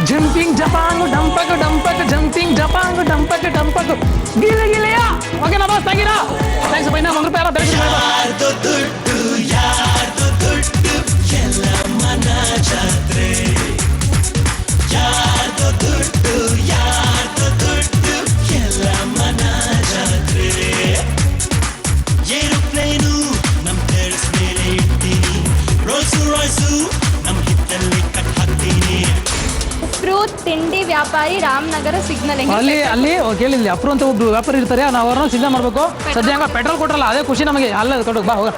Jumping ಜಪಾಂಗು ಡಂಪಕ್ ಡಂಪಕ್, jumping ಜಪಾಂಗು ಡಂಪಕ್ ಡಂಪಕ್, ಗಿಲೆ ಗಿಲೆಯ. ಓಕೆನಾ ಬಾಸ್? ಥ್ಯಾಂಕ್ಸ್. ಥ್ಯಾಂಕ್ಸ್ ಇನ್ನ 1 ರೂಪಾಯಿ ಎಲ್ಲ ಬೆಳೆಸಿ. ಫ್ರೂಟ್ ತಿಂಡಿ ವ್ಯಾಪಾರಿ ರಾಮನಗರ ಸಿಗ್ನಲ್. ಅಲ್ಲಿ ಕೇಳಿಲ್ಲ ಅಪ್ರು ಅಂತ ಒಬ್ರು ವ್ಯಾಪಾರಿ ಇರ್ತಾರೆ, ನಾವು ಅವ್ರನ್ನ ಸಿದ್ಧ ಮಾಡಬೇಕು. ಸದ್ಯ ಹಂಗ ಪೆಟ್ರೋಲ್ ಕೊಟ್ರಲ್ಲ, ಅದೇ ಖುಷಿ ನಮಗೆ. ಅಲ್ಲ ಕೊಟ್ಟು ಬಾ ಹೋಗ.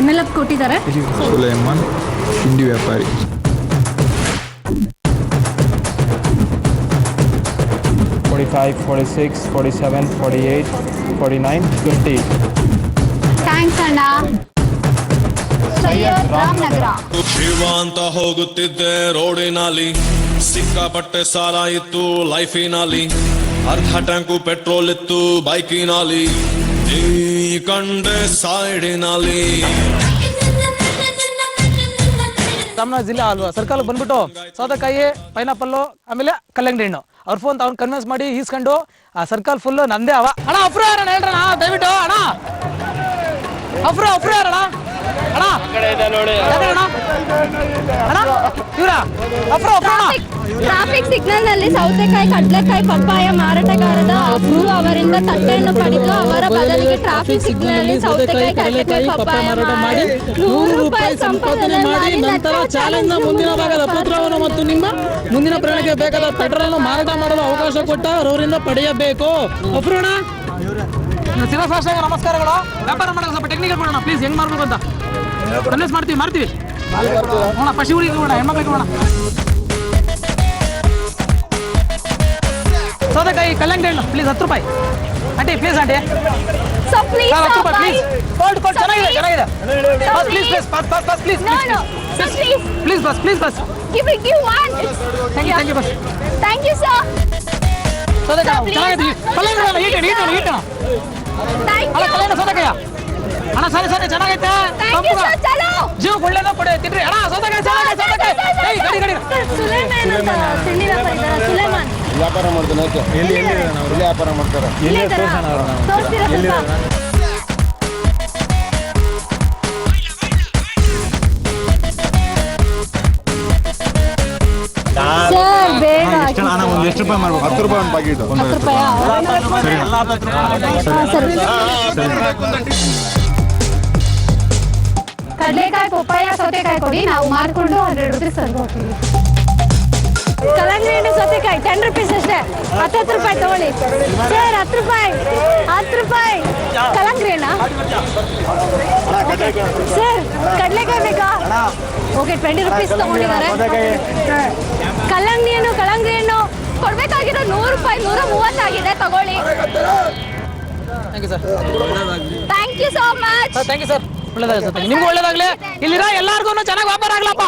MLF ಕೊಟ್ಟಿದ್ದಾರೆ. ಸುಲೈಮಾನ್ ತಿಂಡಿ ವ್ಯಾಪಾರಿ. 45, 46, 47, 48, 49, 50. ಥ್ಯಾಂಕ್ಸ್ ಅಣ್ಣ. ಸೈಯದ್ ರಾಮನಗರ. ಶಿವ ಅಂತ ಹೋಗುತ್ತಿದ್ದೆ ರೋಡಿನಲ್ಲಿ, ಸಿಕ್ಕಾಪಟ್ಟೆ ಸಾಲ ಇತ್ತು ಲೈಫಿನಲ್ಲಿ, ಅರ್ಧ ಟ್ಯಾಂಕು ಪೆಟ್ರೋಲ್ ಇತ್ತು ಬೈಕಿನಲ್ಲಿ, ಈ ಕಂಡೆ ಸೈಡಿನಲ್ಲಿ. ರಾಮನಗರ ಜಿಲ್ಲೆ ಅಲ್ವಾ ಸರ್ಕಲ್ ಬಂದ್ಬಿಟ್ಟು ಸೌತೆಕಾಯಿ, ಪೈನಾಪಲ್ಲು, ಆಮೇಲೆ ಕಲ್ಲಂಗಡಿ ಹಣ್ಣು. ಅವ್ರ ಫೋನ್ ಅವ್ನು ಕನ್ವಿನ್ಸ್ ಮಾಡಿ ಈಸ್ಕೊಂಡು ಆ ಸರ್ಕಲ್ ಫುಲ್ ನಂದೇ ಅವ. ಅಣ್ಣ ಅಫ್ರೋ ಯಾರಣ ಹೇಳ್ರಣ ದಯವಿಟ್ಟು. ಅಣ್ಣ ಅಫ್ರೋ ಯಾರಣ? ಅಣ್ಣ ಅಣ್ಣ ಇವ್ರ ಅಫ್ರೋ ಟ್ರಾಫಿಕ್ ಸಿಗ್ನಲ್ ನಲ್ಲಿ ಸೌತೆಕಾಯಿ, ಕಡಲೆಕಾಯಿ, ಪಪ್ಪಾಯ ಮಾರಾಟಗಾರದ ಅಫ್ರು ಅವರಿಂದ ತಟ್ಟೆಯನ್ನು ಪಡೆದು ಅವರ ಬದಲಿಗೆ ಟ್ರಾಫಿಕ್ ಸಿಗ್ನಲ್ ನಲ್ಲಿ ಸೌತೆಕಾಯಿ, ಕಡಲೆಕಾಯಿ, ಪಪ್ಪಾಯ ಮಾರಾಟ ಮಾಡಿ 100 ರೂಪಾಯಿ ಸಂಪಾದನೆ ಮಾಡಿ ನಂತರ ಚಾಲೆಂಜ್ ನ ಮುಂದಿನ ಭಾಗದ ಪತ್ರವನ್ನು ಮತ್ತು ನಿಮ್ಮ ಮುಂದಿನ ಪ್ರಯಾಣಕ್ಕೆ ಬೇಕಾದ ಪೆಟ್ರೋಲ್ ಮಾರಾಟ ಮಾಡಲು ಅವಕಾಶ ಕೊಟ್ಟ ಅವರಿಂದ ಪಡೆಯಬೇಕು. ಅಫ್ರೋಣ ಶಿವಸಾಷ್ಟಾಂಗ ನಮಸ್ಕಾರಗಳು. ವ್ಯಾಪಾರ ಮಾಡೋದು ಸ್ವಲ್ಪ ಟೆಕ್ನಿಕಲ್ ಕೊಡೋಣ ಪ್ಲೀಸ್, ಹೆಂಗ್ ಮಾಡ್ಬೇಕು ಅಂತ ಕನ್ವಿನ್ಸ್ ಮಾಡ್ತೀವಿ. ನೋಡ ಪಶು ಹುಡುಗಿ ನೋಡ, ಹೆಣ್ಮಕ್ಳಿಗೆ ನೋಡ. ಸೌತೆಕಾಯಿ, ಕಲ್ಲಂಗಡಿ ಹಣ್ಣು ಪ್ಲೀಸ್ 10 ರೂಪಾಯಿ. ಆಂಟಿ ಪ್ಲೀಸ್ ಆಂಟಿ 10 ರೂಪಾಯಿ ಪ್ಲೀಸ್. ಕೊಡ್ ಚೆನ್ನಾಗಿದೆ. ಪ್ಲೀಸ್ ಬಸ್. Thank you bus. Thank you sir. ಸೌತೆಕಾಯಿ ಚೆನ್ನಾಗಿದೆ. ಕಲ್ಲಂಗಡಿ ಈಟಣ ಅಲ್ಲ ಕಲ್ಲಂಗಡಿ ಸೌತೆಕಾಯಿ ಅಣ್ಣ ಸರಿ ಚೆನ್ನಾಗೈತೆ. ಜೀವ ಒಳ್ಳೇದ ಕೊಡಿ ತಿನ್ರಿ ಅಣ್ಣ. ಸೌತೆಕಾಯಿ ಗಡಿ ಸುಲೇಮಾನ್ ವ್ಯಾಪಾರ ಮಾಡ್ತಾನೆ. ಎಲ್ಲಿ ವ್ಯಾಪಾರ ಮಾಡ್ತಾರೆ? ಸರ್ ಬೇಗ ಎಷ್ಟು ರೂಪಾಯಿ ಮಾಡ್ಬೇಕು? 10 ರೂಪಾಯಿ ಒಂದು ಪ್ಯಾಕೆಟ್. 10 ರೂಪಾಯಿ. ಕಡಲೆಕಾಯಿ, ಪಪ್ಪಾಯ, ಸೌತೆಕಾಯಿ ಕೊಡಿ, ನಾವು ಮಾರ್ಕೊಂಡು 100 ರೂಪೀಸ್ ಹೋಗ್ತೀವಿ. ಕಲ್ಲಂಗಡಿ ಹಣ್ಣು, ಸೌತೆಕಾಯಿ 10 ರೂಪೀಸ್ ಅಷ್ಟೇ. 10 ರೂಪಾಯಿ ತಗೊಳ್ಳಿ ಸರ್. 10 ರೂಪಾಯಿ ಕಲ್ಲಂಗಡಿ ಹಣ್ಣ ಸರ್. ಕಡಲೆಕಾಯಿ ಬೇಕಾ? ಓಕೆ 20 ರೂಪೀಸ್ ತಗೊಂಡಿದ್ದಾರೆ. ಕಲ್ಲಂಗಡಿ ಹಣ್ಣು ಕೊಡ್ಬೇಕಾಗಿರೋ 100 ರೂಪಾಯಿ 130 ಆಗಿದೆ, ತಗೊಳ್ಳಿ. Thank you sir. Thank you so much. Thank you sir. ಒಳ್ಳೇದಾಗಲಿ ಸರ್, ನಿಮ್ಗೂ ಒಳ್ಳೇದಾಗಲಿ. ಇಲ್ಲಿರೋ ಎಲ್ಲಾರ್ಗು ಚೆನ್ನಾಗಿ ವ್ಯಾಪಾರ ಆಗ್ಲಪ್ಪ.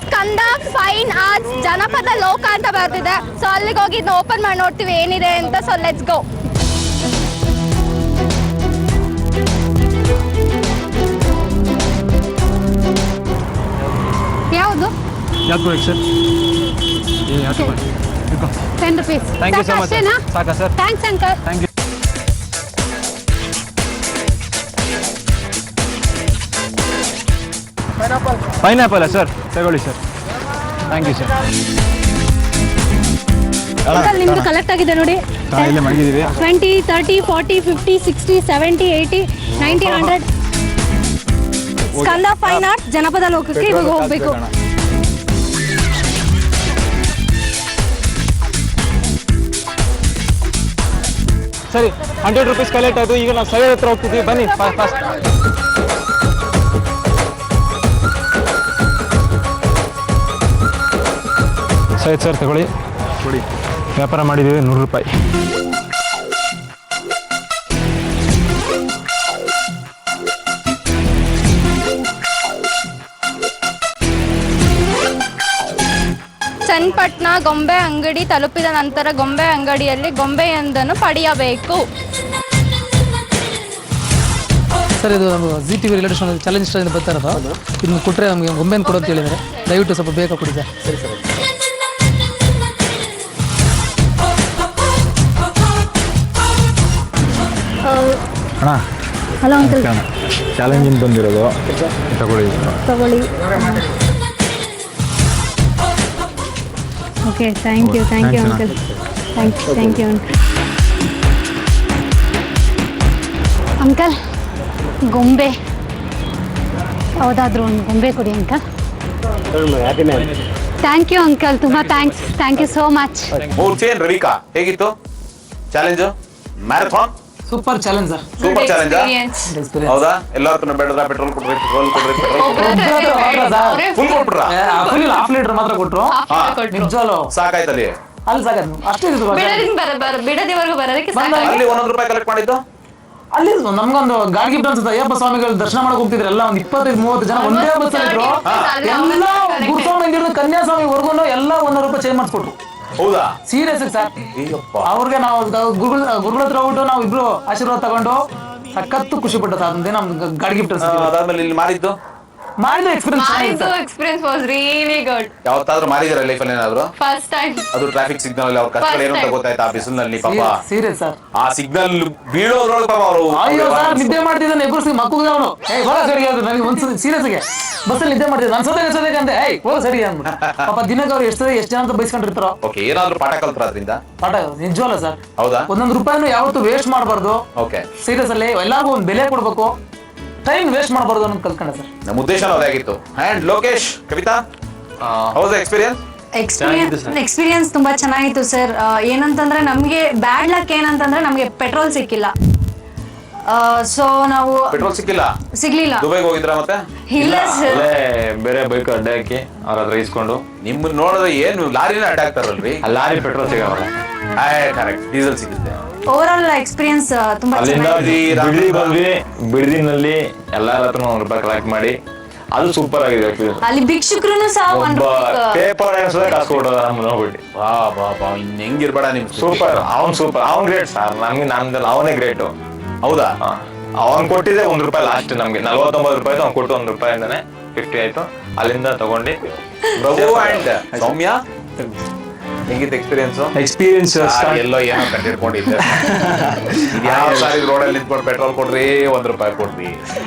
ಸ್ಕಂದ ಫೈನ್ ಆರ್ಟ್ಸ್ ಜನಪದ ಲೋಕ ಅಂತ ಬರ್ತಿದೆ. ಸೊ ಅಲ್ಲಿಗೆ ಹೋಗಿ ಓಪನ್ ಮಾಡಿ ನೋಡ್ತೀವಿ ಏನಿದೆ ಅಂತ. So let's go. ಯಾವುದು? Sir 10 rupees. Thank you so much. ಸಾಕಾ sir? Thanks uncle. Thank you. Pineapple sir ತಗೊಳ್ಳಿ ಸರ್. Thank you sir. ನಿಮ್ದು ಕಲೆಕ್ಟ್ ಆಗಿದೆ ನೋಡಿ. ಇಲ್ಲೇ ಮಡಗಿದ್ದೀವಿ. 20, 30, 40, 50, 60, 70, 80, 90, 100. ಸ್ಕಂದ ಫೈನ್ ಆರ್ಟ್ಸ್ ಜನಪದ ಲೋಕಕ್ಕೆ ಇವಾಗ ಹೋಗ್ಬೇಕು. ಸರಿ 100 ರುಪೀಸ್ ಕಲೆಕ್ಟ್ ಆಯ್ತು. ಈಗ ನಾವು ಸೈಡ್ ಹತ್ರ ಹೋಗ್ತಿದ್ದೀವಿ, ಬನ್ನಿ ಫಾಸ್ಟ್. ಸರ್ ತಗೊಳ್ಳಿ, ಕೊಡಿ. ವ್ಯಾಪಾರ ಮಾಡಿದ್ದೀವಿ 100 ರೂಪಾಯಿ. ಚನ್ನಪಟ್ಟಣ ಗೊಂಬೆ ಅಂಗಡಿ ತಲುಪಿದ ನಂತರ ಗೊಂಬೆ ಅಂಗಡಿಯಲ್ಲಿ ಗೊಂಬೆಯೊಂದನ್ನು ಪಡೆಯಬೇಕು. ಸರ್ ಇದು ನಮ್ಮ G T V related show challenge star ಬರ್ತಾ ಇರೋದು. ಇದನ್ನು ಕೊಟ್ಟರೆ ನಮಗೆ ಗೊಂಬೆಯನ್ನು ಕೊಡು ಅಂತ ಹೇಳಿದ್ದಾರೆ. ದಯವಿಟ್ಟು ಸ್ವಲ್ಪ ಬೇಗ ಕೊಡಿ ಸರ್. ಸರಿ ಸರ್. ಅಣ್ಣ ಹಲೋ ಅಂಕಲ್, ಚಾಲೆಂಜಿಂದ ಬಂದಿರೋದು, ತಗೊಳ್ಳಿ. Okay, thank you uncle. Thank you uncle. ಗೊಂಬೆ ಯಾವುದಾದ್ರೂ ಒಂದು ಗೊಂಬೆ ಕೊಡಿ ಅಂಕಲ್. ಥ್ಯಾಂಕ್ ಯು ಅಂಕಲ್, ತುಂಬ thank you so much. Murthy ಏನ್ ರವಿಕಾ, ಹೇಗಿತ್ತು challenge? Marathon super challenge sir. Super challenge ಹೌದಾ? ಎಲ್ಲಾರ್ಗೂ ಬೇಡದ ಪೆಟ್ರೋಲ್ ಕೊಡ್ರಿ ಫುಲ್ ಕೊಟ್ಬಿಟ್ರಾ? ಹಾಫ್ ಲೀಟರ್ ಮಾತ್ರ ಕೊಟ್ರು. ನಿಜವಲ್ಲ ಸಾಕಾಯ್ತಲ್ಲಿ? ಅಲ್ಲಿ ಸಾಕಾಯ್ತು ಅಷ್ಟೇ. ಬಿಡದಿವರೆಗೂ ಬರೋದಕ್ಕೆ ಅಲ್ಲಿ 100 ರೂಪಾಯಿ ಕಲೆಕ್ಟ್ ಮಾಡಿದ್ದು. ಅಲ್ಲಿ ನಮ್ಗೊಂದು ಗಾಡಿ ಗಿಫ್ಟ್ ಅನ್ಸುತ್ತೆ. ಅಯ್ಯಪ್ಪ ಸ್ವಾಮಿಗಳು ದರ್ಶನ ಮಾಡಕ್ ಹೋಗ್ತಿದ್ರು ಎಲ್ಲ ಒಂದು 25-30 ಜನ ಒಂದೇ ಬಸ್ ಇದ್ರು. ಎಲ್ಲ ಗುರುಸ್ವಾಮಿ ಕನ್ಯಾಸ್ವಾಮಿವರೆಗೂ ಎಲ್ಲ 100 ರೂಪಾಯಿ ಚೇಂಜ್ ಮಾಡಿಸ್ಕೊಟ್ರು. ಹೌದಾ? Serious sir. ಅವ್ರಿಗೆ ನಾವು ಗುರುಗಳ ಹತ್ರ ಹೋಗ್ಬಿಟ್ಟು ನಾವು ಇಬ್ರು ಆಶೀರ್ವಾದ ತಗೊಂಡು ಸಖತ್ತು ಖುಷಿ ಪಟ್ಟ ಸರ್. ಅದೇ ನಮ್ದು ಗಾಡಿ ಗಿಫ್ಟ್ ಅದಾದ್ಮೇಲೆ ಇಲ್ಲಿ ಮಾರಿದ್ದು ಎಕ್ಸ್ಪೀರಿಯನ್ಸ್ ವಾಸ್ ರಿಯಲಿ ಗುಡ್. ಯಾವತ್ತಾದ್ರೂ ಮಾರಿದಿರ ಲೈಫ್ ಅಲ್ಲಿ ಏನಾದ್ರು? First time. ಅದು ಟ್ರಾಫಿಕ್ ಸಿಗ್ನಲ್ ಅಲ್ಲಿ ಅವ್ರ ಕಷ್ಟಗಳು ಏನು ಅಂತ ಗೊತ್ತಾಯ್ತಾ? ಆ ಬಿಸಿಲಿನಲ್ಲಿ ಪಾಪ ಸೀರಿಯಸ್ ಸರ್. ಆ ಸಿಗ್ನಲ್ ಬೀಳೋದ್ರೊಳಗೆ ಪಾಪ ಅವರು ಅಯ್ಯೋ ಸರ್, ನಿದ್ದೆ ಮಾಡ್ತಿದ್ದಾನೆ ಎಬ್ಬರ್ಸಿ ಮಕ್ಕಳು ಅವನು. ಸರಿ ಅದು ನನಗೆ ಒಂದು ಸೀರಿಯಸ್ ಗೆ ಬಸ್ಸಲ್ಲಿ ನಿದ್ದೆ ಮಾಡ್ತಿದ್ದೆ. ನಾನು ಸೋದಕ್ಕೆ ಅಂದೆ ಸರಿ ಅಂದ್ಬಿಟ್ಟು ಪಾಪ ದಿನಕ್ಕೆ ಅವ್ರು ಎಷ್ಟು ಜನ ಅಂತ ಬೈಸ್ಕೊಂಡಿರ್ತಾರೋ. ಓಕೆ, ಏನಾದ್ರು ಪಾಠ ಕಲ್ತ್ರ ಅದರಿಂದ? ಪಾಠ ನಿಜವಲ್ಲ ಸರ್. ಹೌದಾ? 1 ರೂಪಾಯಿನೂ ಯಾವತ್ತು ವೇಸ್ಟ್ ಮಾಡಬಾರ್ದು. ಓಕೆ, ಸೀರಿಯಸ್ ಅಲ್ಲಿ ಎಲ್ಲರಿಗೂ ಒಂದು ಬೆಲೆ ಕೊಡ್ಬೇಕು, ಟೈಮ್ ವೇಸ್ಟ್ ಮಾಡಬಾರ್ದು ಅನ್ನೋದು ಕಲ್ತ್ಕೊಂಡೆ ಸರ್. ನಮ್ಮ ಉದ್ದೇಶ ಅದಾಗಿತ್ತು. And Lokesh, Kavitha, how the experience ತುಂಬಾ ಚೆನ್ನಾಗಿತ್ತು ಸರ್. ಏನಂತಂದ್ರೆ ನಮಗೆ ಬ್ಯಾಡ್ ಲಕ್ ಏನಂತಂದ್ರೆ ನಮಗೆ ಪೆಟ್ರೋಲ್ ಸಿಕ್ಕಿಲ್ಲ. ಸೊ ನಾವು ಪೆಟ್ರೋಲ್ ಸಿಗ್ಲಿಲ್ಲ. ದುಬೈಗೆ ಹೋಗಿದ್ರ ಮತ್ತೆ? ಇಲ್ಲ ಸರ್, ಬೇರೆ ಬೈಕ್ ಅಡ್ಡ ಹಾಕಿ ಅವ್ರ ಹತ್ರ ಇಸ್ಕೊಂಡು ನಿಮ್ಮನ್ನ ನೋಡಿದ್ರೆ ಏನು ಲಾರಿನ ಅಡ್ಡ ಹಾಕ್ತಾರಲ್ರಿ? ಲಾರಿ ಪೆಟ್ರೋಲ್ ಸಿಗಲ್ಲ, ಕರೆಕ್ಟ್, ಡೀಸೆಲ್ ಸಿಗುತ್ತೆ. ಓವರ್ ಆಲ್ ಎಕ್ಸ್ಪೀರಿಯನ್ಸ್ ತುಂಬಾ ಬಂದ್ವಿ. ಬಿಡದಿನಲ್ಲಿ ಎಲ್ಲಾರ ಹತ್ರ 1 ರೂಪಾಯಿ ಕಲೆಕ್ಟ್ ಮಾಡಿ ಅದು ಸೂಪರ್ ಆಗಿದೆ. ಅಲ್ಲಿ ಭಿಕ್ಷುಕರು ಸಹ ಪೇಪರ್ ಕಾಸು ಕೊಡೋದ ನೋಡ್ಬಿಟ್ಟು ಬಾ ಇನ್ ಹೆಂಗಿರ್ಬೇಡ ನಿಮ್ ಸೂಪರ್. ಅವ್ನ್ ಗ್ರೇಟ್ ಸರ್. ನಮ್ದು ಅವನೇ ಗ್ರೇಟು. ಹೌದಾ? ಅವ್ನ್ ಕೊಟ್ಟಿದ್ದೆ 1 ರೂಪಾಯಿ ಲಾಸ್ಟ್. ನಮ್ಗೆ 49 ರೂಪಾಯಿ ಅವ್ನು ಕೊಟ್ಟು 1 ರೂಪಾಯಿಂದಾನೆ 50 ಆಯ್ತು. ಅಲ್ಲಿಂದ ತಗೊಂಡು ಸೌಮ್ಯ ಹೆಂಗಿತ್ತು ಎಕ್ಸ್ಪೀರಿಯನ್ಸ್? ಎಲ್ಲೋ ಏನೋ ಕಂಡಿಡ್ಕೊಂಡಿದ್ದೆ. ಯಾವ ಸಾರಿ ರೋಡಲ್ಲಿ ನಿಂತ್ಕೊಂಡು ಪೆಟ್ರೋಲ್ ಕೊಡ್ರಿ 1 ರೂಪಾಯಿ ಕೊಡ್ರಿ,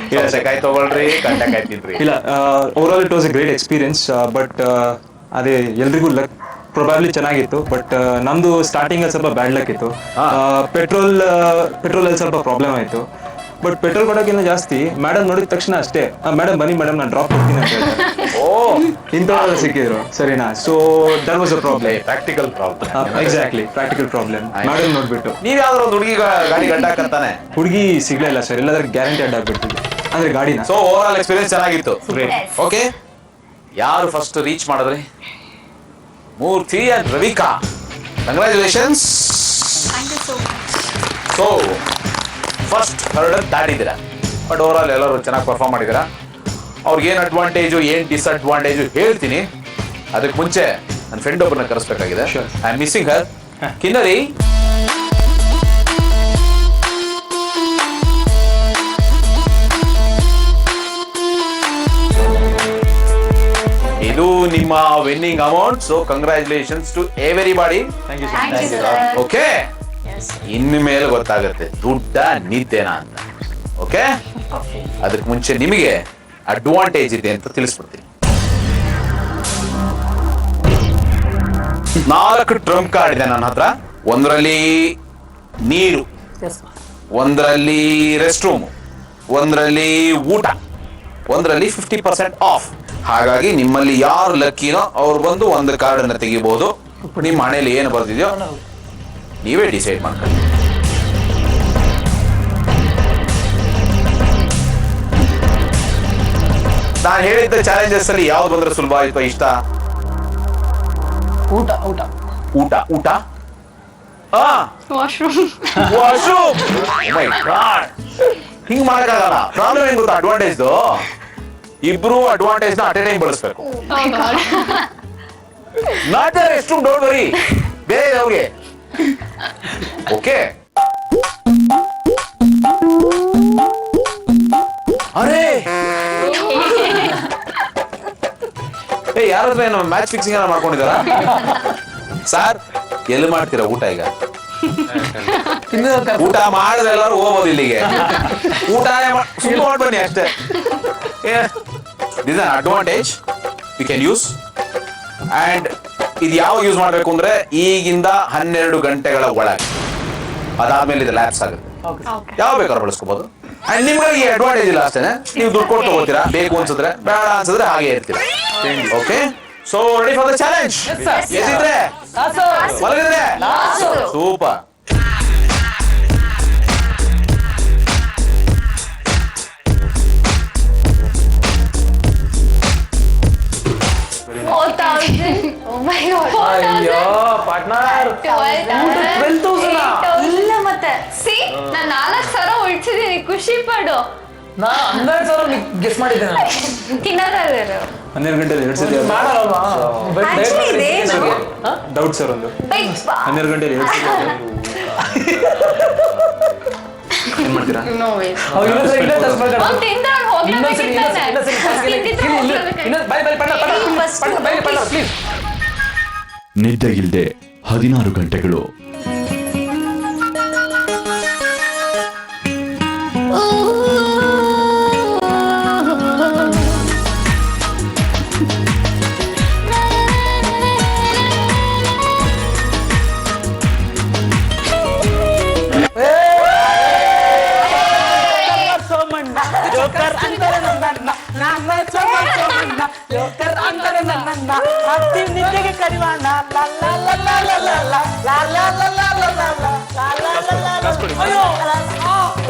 ಸೆಕಾಯಿ ತಗೊಳ್ರಿ, ಕಂಡಕಾಯಿ ತಿನ್ರಿ. ಇಲ್ಲ, over all it was A great experience. But ಅದೇ ಎಲ್ರಿಗೂ ಲಕ್ ಪ್ರೊಬಾಬ್ಲಿ ಚೆನ್ನಾಗಿತ್ತು. ಬಟ್ ನಮ್ದು ಸ್ಟಾರ್ಟಿಂಗ್ ಅಲ್ಲಿ ಸ್ವಲ್ಪ ಬ್ಯಾಡ್ ಲಕ್ ಇತ್ತು. ಪೆಟ್ರೋಲ್ ಅಲ್ಲಿ ಸ್ವಲ್ಪ ಪ್ರಾಬ್ಲಮ್ ಆಯ್ತು. ಬಟ್ ಪೆಟ್ರೋಲ್ ಕೊಡೋಕ್ಕಿಂತ ಜಾಸ್ತಿ ಮೇಡಮ್ ನೋಡಿದ ತಕ್ಷಣ ಅಷ್ಟೇ, ಮೇಡಮ್ ಬನ್ನಿ ಮೇಡಮ್ ನಾನು ಡ್ರಾಪ್ ಕೊಡ್ತೀನಿ ಅಂತ ಹೇಳ್ತಾರೆ. ಇಂಥವ್ರು ಸಿಕ್ಕಿದ್ರು, ಸರಿನಾ? So that was a problem, practical problem. Exactly, practical problem. Madam ನೋಡ್ಬಿಟ್ಟು ನೀವ್ ಯಾವ್ದಾದ್ರು ಒಂದು ಹುಡುಗಿ ಗಾಡಿ ಗಡ್ಡ ಹಾಕಂತಾನೆ ಹುಡುಗಿ ಸಿಗ್ಲಿಲ್ಲ ಸರ್. ಎಲ್ಲಾದ್ರೂ ಗ್ಯಾರಂಟಿ ಅಡ್ಡ ಆಗ್ಬಿಡ್ತಿದ್ದೆ ಅಂದ್ರೆ ಗಾಡಿನ. ಸೊ ಓವರ್ ಆಲ್ ಎಕ್ಸ್ಪೀರಿಯನ್ಸ್ ಚೆನ್ನಾಗಿತ್ತು. ಓಕೆ, ಯಾರು ಫಸ್ಟ್ ರೀಚ್ ಮಾಡಿದ್ರಿ? Murthy and Ravika, congratulations. So first hurdle ದಾಟಿದ್ದೀರಾ. ಬಟ್ ಓವರ್ ಆಲ್ ಎಲ್ಲರೂ ಚೆನ್ನಾಗಿ ಪರ್ಫಾರ್ಮ್ ಮಾಡಿದ್ದೀರಾ. ಅವ್ರಿಗೆ ಏನು ಅಡ್ವಾಂಟೇಜು ಏನು ಡಿಸ್ಅಡ್ವಾಂಟೇಜು ಹೇಳ್ತೀನಿ. ಅದಕ್ಕೆ ಮುಂಚೆ ನನ್ನ ಫ್ರೆಂಡ್ ಒಬ್ಬರನ್ನ ಕರೆಸ್ಬೇಕಾಗಿದೆ. I am missing her. Kinnari, ಇದು ನಿಮ್ಮ winning amount. So congratulations to everybody. Okay, ಇನ್ನು ಮೇಲೆ ಗೊತ್ತಾಗುತ್ತೆ ದುಡ್ಡ ನಿದ್ದೆನಾ ಅಂತ. ಓಕೆ, ಅದಕ್ಕೆ ಮುಂಚೆ ನಿಮಗೆ ಅಡ್ವಾಂಟೇಜ್ ಇದೆ ಅಂತ ತಿಳಿಸ್ಬಿಡ್ತೀನಿ. 4 ಟ್ರಂಪ್ ಕಾರ್ಡ್ ಇದೆ ನನ್ನ ಹತ್ರ. ಒಂದರಲ್ಲಿ ನೀರು, ಒಂದರಲ್ಲಿ ರೆಸ್ಟ್ ರೂಮ್, ಒಂದರಲ್ಲಿ ಊಟ, ಒಂದರಲ್ಲಿ 50% ಆಫ್. ಹಾಗಾಗಿ ನಿಮ್ಮಲ್ಲಿ ಯಾರು ಲಕ್ಕಿನೋ ಅವ್ರು ಬಂದು ಒಂದು ಕಾರ್ಡ್ ಅನ್ನ ತೆಗಿಬಹುದು. ನಿಮ್ಮ ಹಣೆಯಲ್ಲಿ ಏನು ಬರ್ತಿದ್ಯೋ ನೀವೇ ಡಿಸೈಡ್ ಮಾಡ್ಕೊಳ್ಳಿ. ನಾನು ಹೇಳಿದ್ದ ಚಾಲೆಂಜಸ್ ಅಲ್ಲಿ ಯಾವ್ದು ಬಂದ್ರೆ ಸುಲಭ ಆಯ್ತು ಇಷ್ಟ? ಊಟ ಊಟ ಊಟ ಊಟ ವಾಶ್ರೂಮ್ ಹಿಂಗ್ ಮಾಡಕ್ಕಾಗಲ್ಲ. ಪ್ರಾಬ್ಲಮ್ ಏನ್ ಗೊತ್ತಾ? ಅಡ್ವಾಂಟೇಜ್ ಇಬ್ರು ಅಡ್ವಾಂಟೇಜ್ ನ ಅಟ್ ಎ ಟೈಮ್ ಬಳಸ್ಬೇಕು. Not rest room, don't worry, ಬೇರೆ ಅವ್ರಿಗೆ. ಓಕೆ, ಅರೇ ಯಾರಾದ್ರೂ ಏನೋ ಮ್ಯಾಚ್ ಫಿಕ್ಸಿಂಗ್ ಎಲ್ಲ ಮಾಡ್ಕೊಂಡಿದಾರ? ಸರ್ ಎಲ್ಲಿ ಮಾಡ್ತೀರಾ ಊಟ ಈಗ? ಊಟ ಮಾಡಿದ್ರೆ ಎಲ್ಲರೂ ಹೋಗ್ಬೋದು ಇಲ್ಲಿಗೆ. ಊಟ ಸುಮ್ಮನೆ ಬನ್ನಿ ಅಷ್ಟೇ. This an advantage you can use. And ಇದು ಯಾವಾಗ ಯೂಸ್ ಮಾಡ್ಬೇಕು ಅಂದ್ರೆ ಈಗಿಂದ 12 ಗಂಟೆಗಳ ಒಳಗೆ. ಅದಾದ್ಮೇಲೆ ಇದು ಲ್ಯಾಪ್ಸ್ ಆಗುತ್ತೆ. ಯಾವ ಬೇಕಾದ್ರೂ ಬಳಸ್ಕೋಬಹುದು. ಅಂಡ್ ನಿಮ್ಗೆ ಈ ಅಡ್ವಾಂಟೇಜ್ ಇಲ್ಲ ಅಷ್ಟೇ, ನೀವು ದುಡ್ಡು ಕೊಟ್ಟು ತಗೋತೀರಾ, ಬೇಕು ಅನ್ಸಿದ್ರೆ, ಬೇಡ ಅನ್ಸಿದ್ರೆ ಹಾಗೆ ಇರ್ತೀರಾ. Okay, so ready for the challenge? ಎದ್ದಿದ್ರೆ ಮಲಗಿದ್ರೆ ಸೂಪರ್. ಇಲ್ಲ ಮತ್ತೆ ನಾನು 4,000 ಉಳಿಸಿದೀನಿ, ಖುಷಿ ಪಡು. ನಾ 12,000 ಗೆಸ್ ಮಾಡಿದ್ದೆ ನಾನು. ತಿನ್ನೋದಾದ್ರೆ 12 ಗಂಟೆಲಿ 2 ಸತಿ ಮಾಡಲ್ವಾ? ಡೌಟ್ ಸರ್ ಒಂದು 12 ಗಂಟೆಲಿ 2 ಸತಿ ಏನ್ ಮಾಡ್ತೀರಾ? ನಿದ್ದೆಯಿಲ್ಲದೆ 16 ಗಂಟೆಗಳು.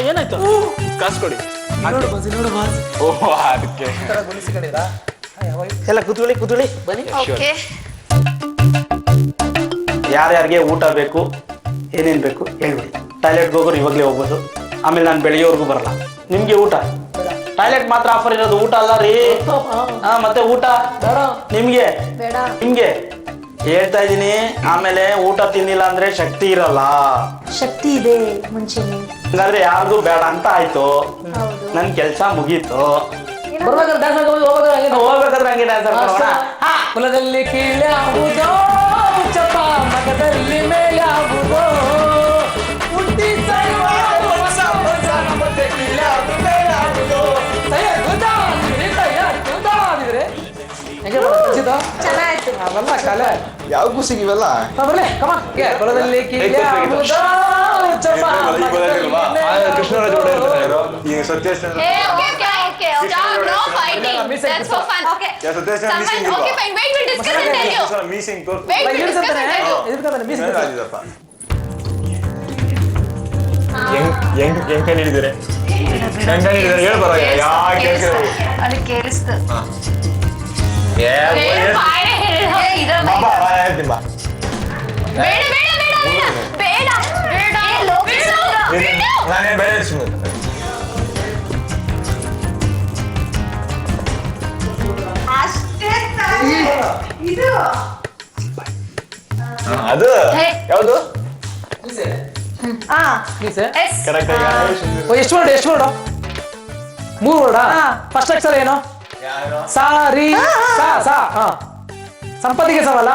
ಏನಾಯ್ತು? ಕಾಸು ಕೊಡಿ. ಅದಕ್ಕೆ ಎಲ್ಲ ಕೂತ್ಕೊಳ್ಳಿ ಕೂತ್ಕೊಳ್ಳಿ ಬನ್ನಿ. ಯಾರ್ಯಾರಿಗೆ ಊಟ ಬೇಕು, ಏನೇನು ಬೇಕು ಹೇಳ್ಬಿಡಿ. ಟಾಯ್ಲೆಟ್ಗೆ ಹೋಗೋರು ಇವಾಗಲೇ ಹೋಗ್ಬೋದು, ಆಮೇಲೆ ನಾನು ಬೆಳಿಗ್ಗೆವರೆಗೂ ಬರಲ್ಲ. ನಿಮಗೆ ಊಟ ಟಾಯ್ಲೆಟ್ ಮಾತ್ರ ಆಫರ್ ಇರೋದು, ಊಟ ಅಲ್ಲ ರೀ. ಮತ್ತೆ ಊಟ ನಿಮಗೆ ನಿಮಗೆ ಹೇಳ್ತಾ ಇದ್ದೀನಿ. ಆಮೇಲೆ ಊಟ ತಿನ್ನಿಲ್ಲ ಅಂದ್ರೆ ಶಕ್ತಿ ಇರಲ್ಲ. ಶಕ್ತಿ ಇದೆ ಮುಂಚೆ. ಹಂಗಾದ್ರೆ ಯಾರ್ದು ಬೇಡ ಅಂತ ಆಯ್ತು, ನನ್ ಕೆಲ್ಸ ಮುಗೀತು. ಹೋಗ್ಬೇಕಾದ್ರೆ ಹಂಗೆ ಡ್ಯಾನ್ಸ್ ಆಡ್ಕೊಳ್ಳೋಣ. ಕುಲದಲ್ಲಿ ಕೀಳಾಗುವುದೋ ಚಪ ಮಗದಲ್ಲಿ ಮೇಲಾಗುವುದೋ ಹುಟ್ಟಿ ಚೆನ್ನಾಯ್ತು. ಅವೆಲ್ಲ ಕಲೆ ಯಾವ ಖುಷಿಗೆ ಇವೆಲ್ಲ? ಬರ್ಲೆ ಕಮ ಕುಲದಲ್ಲಿ ಕೀಳಾಗುವುದೋ ಚಪ ಕೃಷ್ಣರಾಜ ಈಗ ಸತ್ಯೇಶ್ ಹೆಂಗ್ ಹೇಳಿದ್ದಾರೆ ಹೇಳ್ಬಾರ ಯಾಕೆ ಕೇಳಿಸ್ತು. ನಾನೇ ಬೇಡ ಅದು ಯಾವುದು ಎಷ್ಟು ವರ್ಡ್? ಎಷ್ಟು ವರ್ಡ್? 3 ವರ್ಡ. ಫಸ್ಟ್ ಅಕ್ಷರ ಏನು? ಸಾರಿ ಸಾ. ಸಂಪತ್ತಿಗೆ ಸವಲ್ಲ.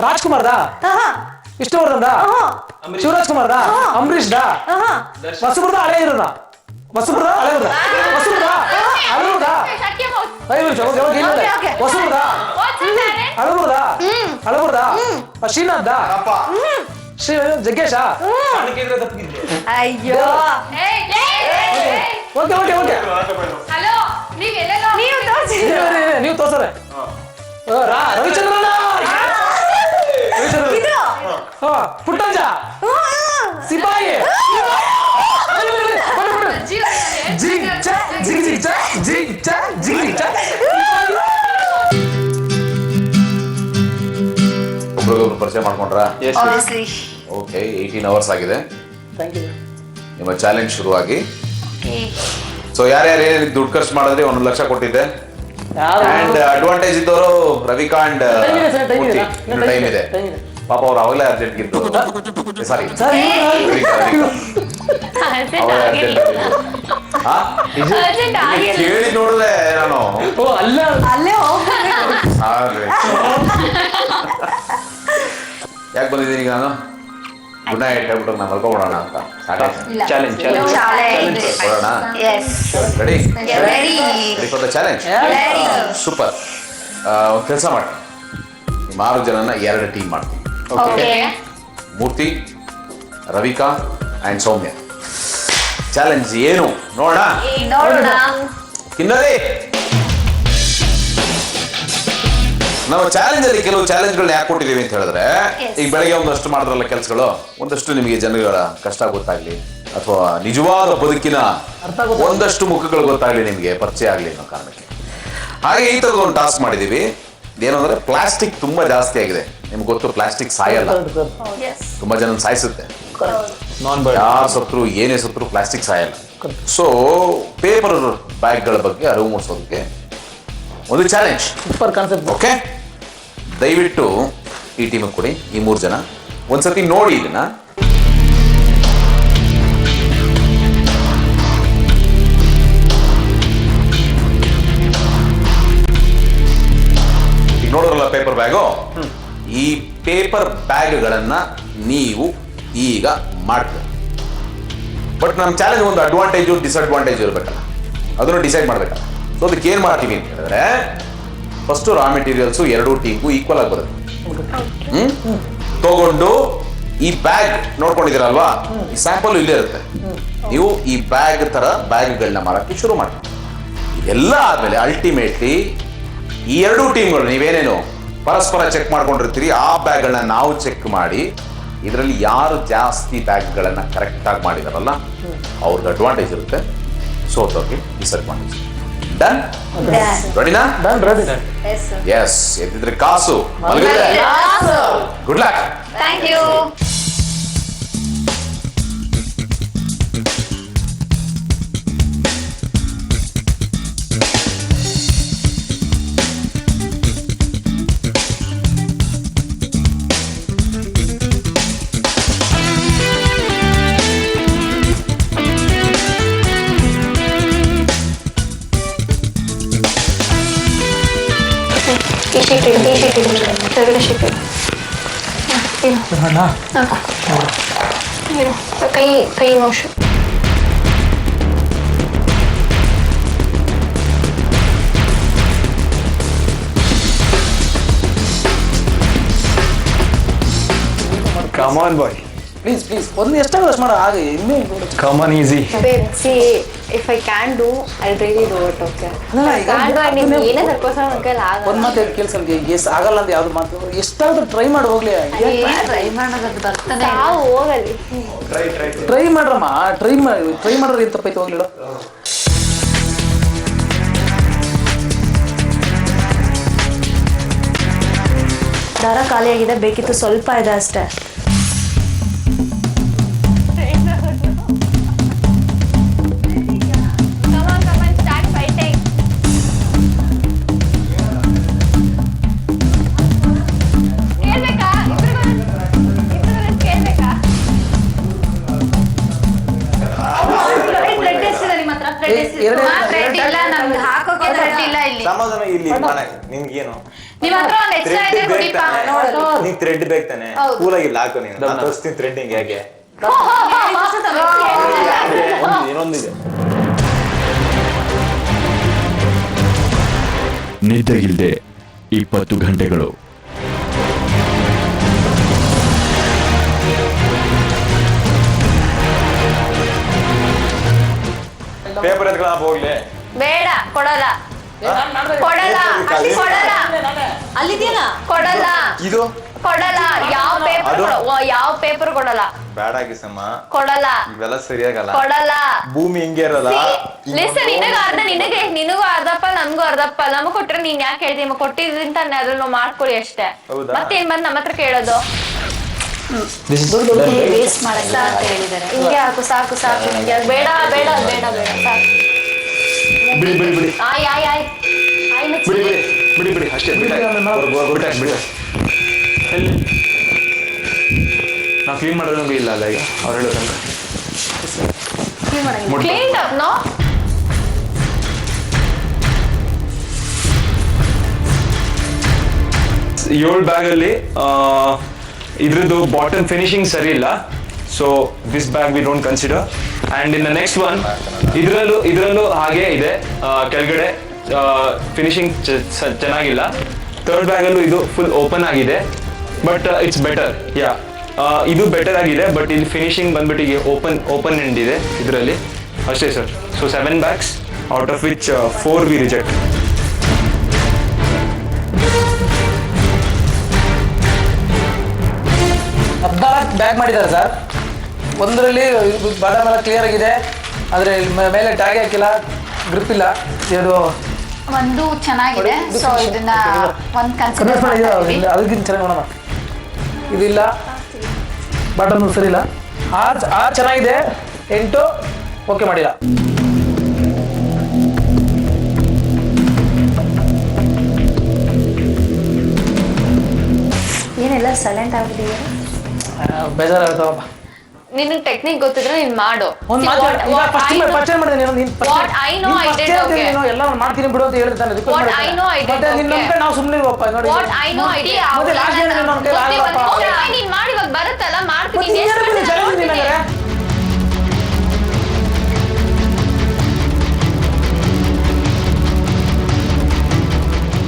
ರಾಜ್ಕುಮಾರ್ದ? ವಿಷ್ಣುವರ್ಧನ್ದ? ಶಿವರಾಜ್ ಕುಮಾರ್ದ? ಅಂಬರೀಷ್ದ? ವಸುಬ್ರದ ಹಳೆ ಇರೋದ? ವಸುಬ್ರದ ಹಳೆವ್ರದ? ವಸುಬ್ರದ ಹಳೆವ್ರದ? ವಸುಬ್ರದ ಹಳಬುರ್ದ? ಹಳಬುರ್ದ? ಶ್ರೀನಾಥ್ದ? ಶ್ರೀ ಜಗ್ಗೇಶ? ಅಯ್ಯೋ ಓಕೆ ಓಕೆ ಓಕೆ ನೀವು ತೋರ್ಸರೆ. ರವಿಚಂದ್ರನ? ಪುಟ್ಟಂಜ? ಸಿಪಾಯಿ? ಜಿಗ್ ಜಿಗ್ ಜಿಗ್ ಜಿಗ್ ಪರಿಚಯ ಮಾಡ್ಕೊಂಡ್ರ? ಓಕೆ, 18 ಅವರ್ಸ್ ಆಗಿದೆ ನಿಮ್ಮ ಚಾಲೆಂಜ್ ಶುರುವಾಗಿ. ಸೊ ಯಾರ್ಯಾರು ಏನೇನು ದುಡ್ಡು ಖರ್ಚು ಮಾಡಿದ್ರೆ 1 ಲಕ್ಷ ಕೊಟ್ಟಿದ್ದೆ. ಅಂಡ್ ಅಡ್ವಾಂಟೇಜ್ ಇದ್ದವರು ರವಿಕಾ ಅಂಡ್ ಟೈಮ್ ಇದೆ. ಪಾಪ ಅವ್ರು ಅವಾಗಲೇ ಅರ್ಜೆಂಟ್ ಇದ್ದು. ಸಾರಿ, ಕೇಳಿ ನೋಡಿದ್ರೆ ನಾನು ಯಾಕೆ ಬಂದಿದ್ದೀನಿ ಈಗ ನಾನು? ಗುಡ್ ನೈಟ್ ಹೇಳ್ಬಿಟ್ಟು ನಾನು ಮಲ್ಕೊಂಡ್ಬಿಡೋಣ ಅಂತ. ಚಾಲೆಂಜ್ ಕೊಡೋಣ. Ready for the challenge? Super. ಒಂದು ಕೆಲಸ ಮಾಡಿ, ನಿಮ್ಮ 6 ಜನನ 2 ಟೀಮ್ ಮಾಡ್ತೀನಿ. ಮೂರ್ತಿ, ರವಿಕಾ ಅಂಡ್ ಸೌಮ್ಯ. ಚಾಲೆಂಜ್ ಏನು ನೋಡೋಣ. ಇನ್ನೊಂದೇ ನಾವು ಚಾಲೆಂಜ್ ಅಲ್ಲಿ ಕೆಲವು ಚಾಲೆಂಜ್ಗಳನ್ನ ಯಾಕೆ ಕೊಟ್ಟಿದ್ದೀವಿ ಅಂತ ಹೇಳಿದ್ರೆ, ಈಗ ಬೆಳಗ್ಗೆ ಒಂದಷ್ಟು ಮಾಡಿದ್ರಲ್ಲ ಕೆಲಸಗಳು, ಒಂದಷ್ಟು ನಿಮಗೆ ಜನಗಳ ಕಷ್ಟ ಗೊತ್ತಾಗ್ಲಿ ಅಥವಾ ನಿಜವಾದ ಬದುಕಿನ ಒಂದಷ್ಟು ಮುಖಗಳು ಗೊತ್ತಾಗ್ಲಿ, ನಿಮಗೆ ಪರಿಚಯ ಆಗ್ಲಿ ಅನ್ನೋ ಕಾರಣಕ್ಕೆ. ಹಾಗೆ ಈ ತರದ ಒಂದು ಟಾಸ್ಕ್ ಮಾಡಿದೀವಿ. ಏನು ಅಂದ್ರೆ ಪ್ಲಾಸ್ಟಿಕ್ ತುಂಬಾ ಜಾಸ್ತಿ ಆಗಿದೆ. ನಿಮ್ಗೆ ಗೊತ್ತು, ಪ್ಲಾಸ್ಟಿಕ್ ಸಾಯಲ್ಲ, ತುಂಬಾ ಜನ ಸಾಯಿಸುತ್ತೆ. ಯಾರು ಸತ್ರು ಏನೇ ಸತ್ರು ಪ್ಲಾಸ್ಟಿಕ್ ಸಾಯಲ್ಲ. ಸೊ ಪೇಪರ್ ಬ್ಯಾಗ್ಗಳ ಬಗ್ಗೆ ಅರಿವು ಮೂಡಿಸೋದಕ್ಕೆ ಒಂದು ಚಾಲೆಂಜ್. Super concept. ಓಕೆ, ದಯವಿಟ್ಟು ಈ ಟೀಮಿಗೆ ಕೊಡಿ. ಈ 3 ಜನ ಒಂದ್ಸತಿ ನೋಡಿ ಇದನ್ನ. ಈಗ ನೋಡೋರಲ್ಲ ಪೇಪರ್ ಬ್ಯಾಗು, ಈ ಪೇಪರ್ ಬ್ಯಾಗ್ಗಳನ್ನ ನೀವು ಈಗ ಮಾಡ್ತೀವಿ. ಬಟ್ ನಮ್ಮ ಚಾಲೆಂಜ್ ಒಂದು ಅಡ್ವಾಂಟೇಜು ಡಿಸ್ಅಡ್ವಾಂಟೇಜ್ ಇರಬೇಕಲ್ಲ, ಅದನ್ನು ಡಿಸೈಡ್ ಮಾಡ್ಬೇಕಲ್ಲ. ಸೊ ಅದಕ್ಕೆ ಏನ್ ಮಾಡ್ತೀವಿ ಅಂತ ಹೇಳಿದ್ರೆ, ಫಸ್ಟ್ ರಾ ಮೆಟೀರಿಯಲ್ಸ್ 2 ಟೀಮ್ಗೂ ಈಕ್ವಲ್ ಆಗಿ ಬರುತ್ತೆ. ತಗೊಂಡು ಈ ಬ್ಯಾಗ್ ನೋಡ್ಕೊಂಡಿದ್ದೀರಲ್ವಾ, ಈ ಸ್ಯಾಂಪಲ್ ಇಲ್ಲೇ ಇರುತ್ತೆ. ನೀವು ಈ ಬ್ಯಾಗ್ ತರ ಬ್ಯಾಗ್ಗಳನ್ನ ಮಾಡಕ್ಕೆ ಶುರು ಮಾಡಿ. ಇದೆಲ್ಲ ಆದ್ಮೇಲೆ ಅಲ್ಟಿಮೇಟ್ಲಿ ಈ 2 ಟೀಮ್ಗಳು ನೀವೇನೇನು ಪರಸ್ಪರ ಚೆಕ್ ಮಾಡ್ಕೊಂಡಿರ್ತೀರಿ, ಆ ಬ್ಯಾಗ್ಗಳನ್ನ ನಾವು ಚೆಕ್ ಮಾಡಿ ಇದರಲ್ಲಿ ಯಾರು ಜಾಸ್ತಿ ಬ್ಯಾಗ್ಗಳನ್ನ ಕರೆಕ್ಟ್ ಆಗಿ ಮಾಡಿದಾರಲ್ಲ ಅವ್ರಿಗೆ ಅಡ್ವಾಂಟೇಜ್ ಇರುತ್ತೆ, ಸೋತೋಕೆ ಡಿಸ್ಅಡ್ವಾಂಟೇಜ್. ಡನ್? ರೆಡಿನಾ? ಎಸ್. ಎದ್ದಿದ್ರೆ ಕಾಸು, ಮಲಗಿದ್ರೆ ಗುಡ್ ಲಕ್. Thank you. ಕೈ ನೋಶು. Come on, boy. ಪ್ಲೀಸ್ ಒಂದು ಎಷ್ಟಾಗ ಅಷ್ಟು ಮಾಡ. ಹಾಗೆ ಇನ್ನೂ Come on, easy. See, if I can't do, I'll really do it, okay? ಏನೇ ತರ್ಕೋಸ್ಕರ ನನ್ನ ಕೈಲಿ ಆಗಲ್ಲ. ಒಂದು ಮಾತು ಹೇಳಿ ಕೇಳಿಸ್, ನಮಗೆ ಎಸ್ ಆಗಲ್ಲ ಅಂತ ಯಾವ್ದು ಮಾತು. ಎಷ್ಟಾದ್ರೂ ಟ್ರೈ ಮಾಡಿ ಹೋಗ್ಲಿ. ಟ್ರೈ ಮಾಡೋದು ಬರ್ತಾನೆ ಹೋಗಲಿ. ಟ್ರೈ ಮಾಡ್ರಮ್ಮ, ಟ್ರೈ ಮಾಡಿದ್ರೆ ಏನು ತಪ್ಪೈತೆ ಹೋಗ್ಲಿಲ್ಲ. ದಾರ ಖಾಲಿಯಾಗಿದೆ, ಬೇಕಿತ್ತು ಸ್ವಲ್ಪ ಇದೆ ಅಷ್ಟೇ. ಸಮಾಧಾನ ಇಲ್ಲಿ ನಿಮ್ಗೇನು ನಿಮ್ಮ ಹತ್ರ ಒಂದು ಎಕ್ಸ್ಟ್ರಾ ಇದೆ ಕುಡಿಪಾ. ನೀನ್ ಥ್ರೆಡ್ ಬೇಕು ತಾನೆ, ಕೂಲಾಗಿಲ್ಲ ಹಾಕು ನೀನು. ನಾನು ತೋರಿಸ್ತೀನಿ ಥ್ರೆಡ್ಡಿಂಗ್ ಹೇಗೆ. ಇನ್ನೊಂದಿದೆ. ನಿದ್ದೆಗಿಲ್ದೆ 20 ಗಂಟೆಗಳು. ಪೇಪರ್ ಎತ್ಕೊಳ್ಳ ಹೋಗ್ಲಿ. ಬೇಡ, ಕೊಡಲ್ಲ. ಕೊಡಲ್ಲ ಅಲ್ಲಿದೆಯಲ್ಲ ಕೊಡಲ್ಲ ಇದು ಕೊಡಲ್ಲ ಯಾವ ಪೇಪರ್ ಕೊಡಲ್ಲ ಬೇಡ ಗಿಸಮ್ಮ, ಕೊಡಲ್ಲ ಇವೆಲ್ಲ ಸರಿಯಾಗಲ್ಲ. ಕೊಡಲ್ಲ ಭೂಮಿ ಹಿಂಗೆ ಇರಲ್ಲ. ಲಿಸನ್ ನಿನಗೂ ಅರ್ಧಪ್ಪ ನನ್ಗೂ ಅರ್ಧಪ್ಪ ನಮಗ್ ಕೊಟ್ರೆ ನೀನ್ ಯಾಕೆ ಹೇಳ್ತೀನಿ ಕೊಟ್ಟಿದ್ರಿಂದ ಅದ್ರಲ್ಲಿ ಮಾಡ್ಕೊಳ್ಳಿ ಅಷ್ಟೇ. ಮತ್ತೇನ್ ಬಂದ್ ನಮ್ಮ ಹತ್ರ ಕೇಳೋದು? ಹಿಂಗೆ ಹಾಕು ಸಾಕು ಸಾಕು ಬೇಡ ಬೇಡ ಬೇಡ ಬೇಡ ಸಾಕು. ಆಯ್ ಆಯ್ ಆಯ್ ಆಯ್ ಬಿಡಿ ಅಷ್ಟೇ ನಾವು ಕ್ಲೀನ್ ಮಾಡೋದಂಗೂ ಇಲ್ಲ ಅಲ್ಲ ಈಗ ಅವ್ರು ಹೇಳೋದಂಗ ಕ್ಲೀನ್ ಅಪ್ ನೋ. ಏಳು ಬ್ಯಾಗಲ್ಲಿ ಇದ್ರದ್ದು ಬಾಟಮ್ ಫಿನಿಶಿಂಗ್ ಸರಿ ಇಲ್ಲ, so this bag we don't consider. And in the next one ಇದರಲ್ಲೂ ಹಾಗೆ ಇದೆ, ಕೆಳಗಡೆ ಫಿನಿಶಿಂಗ್ ಚೆನ್ನಾಗಿಲ್ಲ. ಥರ್ಡ್ ಬ್ಯಾಗಲ್ಲೂ ಇದು ಫುಲ್ ಓಪನ್ ಆಗಿದೆ, ಬಟ್ ಇಟ್ಸ್ ಬೆಟರ್. ಇದು ಬೆಟರ್ ಆಗಿದೆ, ಬಟ್ ಇಲ್ಲಿ ಫಿನಿಶಿಂಗ್ ಬಂದ್ಬಿಟ್ಟು ಈಗ ಓಪನ್ ಎಂಡ್ ಇದೆ ಇದರಲ್ಲಿ ಅಷ್ಟೇ sir. So 7 bags out of which 4 we reject. Bag ಮಾಡಿದ್ದಾರೆ ಸರ್. ಒಂದರಲ್ಲಿ ಬಾದಾಮ್ ಎಲ್ಲ ಕ್ಲಿಯರ್ ಆಗಿದೆ, ಆದರೆ ಮೇಲೆ ಟ್ಯಾಗ್ ಹಾಕಿಲ್ಲ, ಗ್ರಿಪ್ ಇಲ್ಲ. ಇದು ಒಂದು ಚೆನ್ನಾಗಿದೆ, ಸೊ ಇದನ್ನ ಒಂದು ಕನ್ಸಿಡರ್ ಅದಕ್ಕಿಂತ ಚೆನ್ನಾಗಿ ನೋಡೋಣ. ಇದಿಲ್ಲ, ಬಾಟಮ್ ಸರಿ ಇಲ್ಲ. ಆರ್ ಚೆನ್ನಾಗಿದೆ, 8 ಓಕೆ ಮಾಡಿಲ್ಲ. ಏನೆಲ್ಲ ಸೈಲೆಂಟ್ ಆಗ್ಬಿಟ್ಟಿದೆ. ಬೇಜಾರಾಗುತ್ತಪ್ಪ. ನಿನ್ ಟೆಕ್ನಿಕ್ ಗೊತ್ತಿದ್ರೆ ನೀನ್ ಮಾಡು. ಒಂದು ಮಾತು ಈಗ ಫಸ್ಟ್ ಟೈಮ್ ಮಾಡಿದೆ ನೀನು. ಎಲ್ಲ ಮಾಡ್ತೀನಿ ಬಿಡು ಅಂತ ಹೇಳಿದ್ರೆ ತಾನೆ ರಿಕ್ವೆಸ್ಟ್ ಮಾಡಿದೆ. ಮತ್ತೆ ನಿನ್ನ ನಂಬಿಕೆ ನಾವು ಸುಮ್ಮನೆ ಇರುವಪ್ಪ ನೋಡಿ. ಮತ್ತೆ ಲಾಸ್ಟ್ ಡೇ ನನ್ನ ಕೈ ಆಗಲ್ಲಪ್ಪ. ನೀನ್ ಮಾಡಿ ಇವಾಗ ಬರುತ್ತಲ್ಲ ಮಾಡ್ತೀನಿ.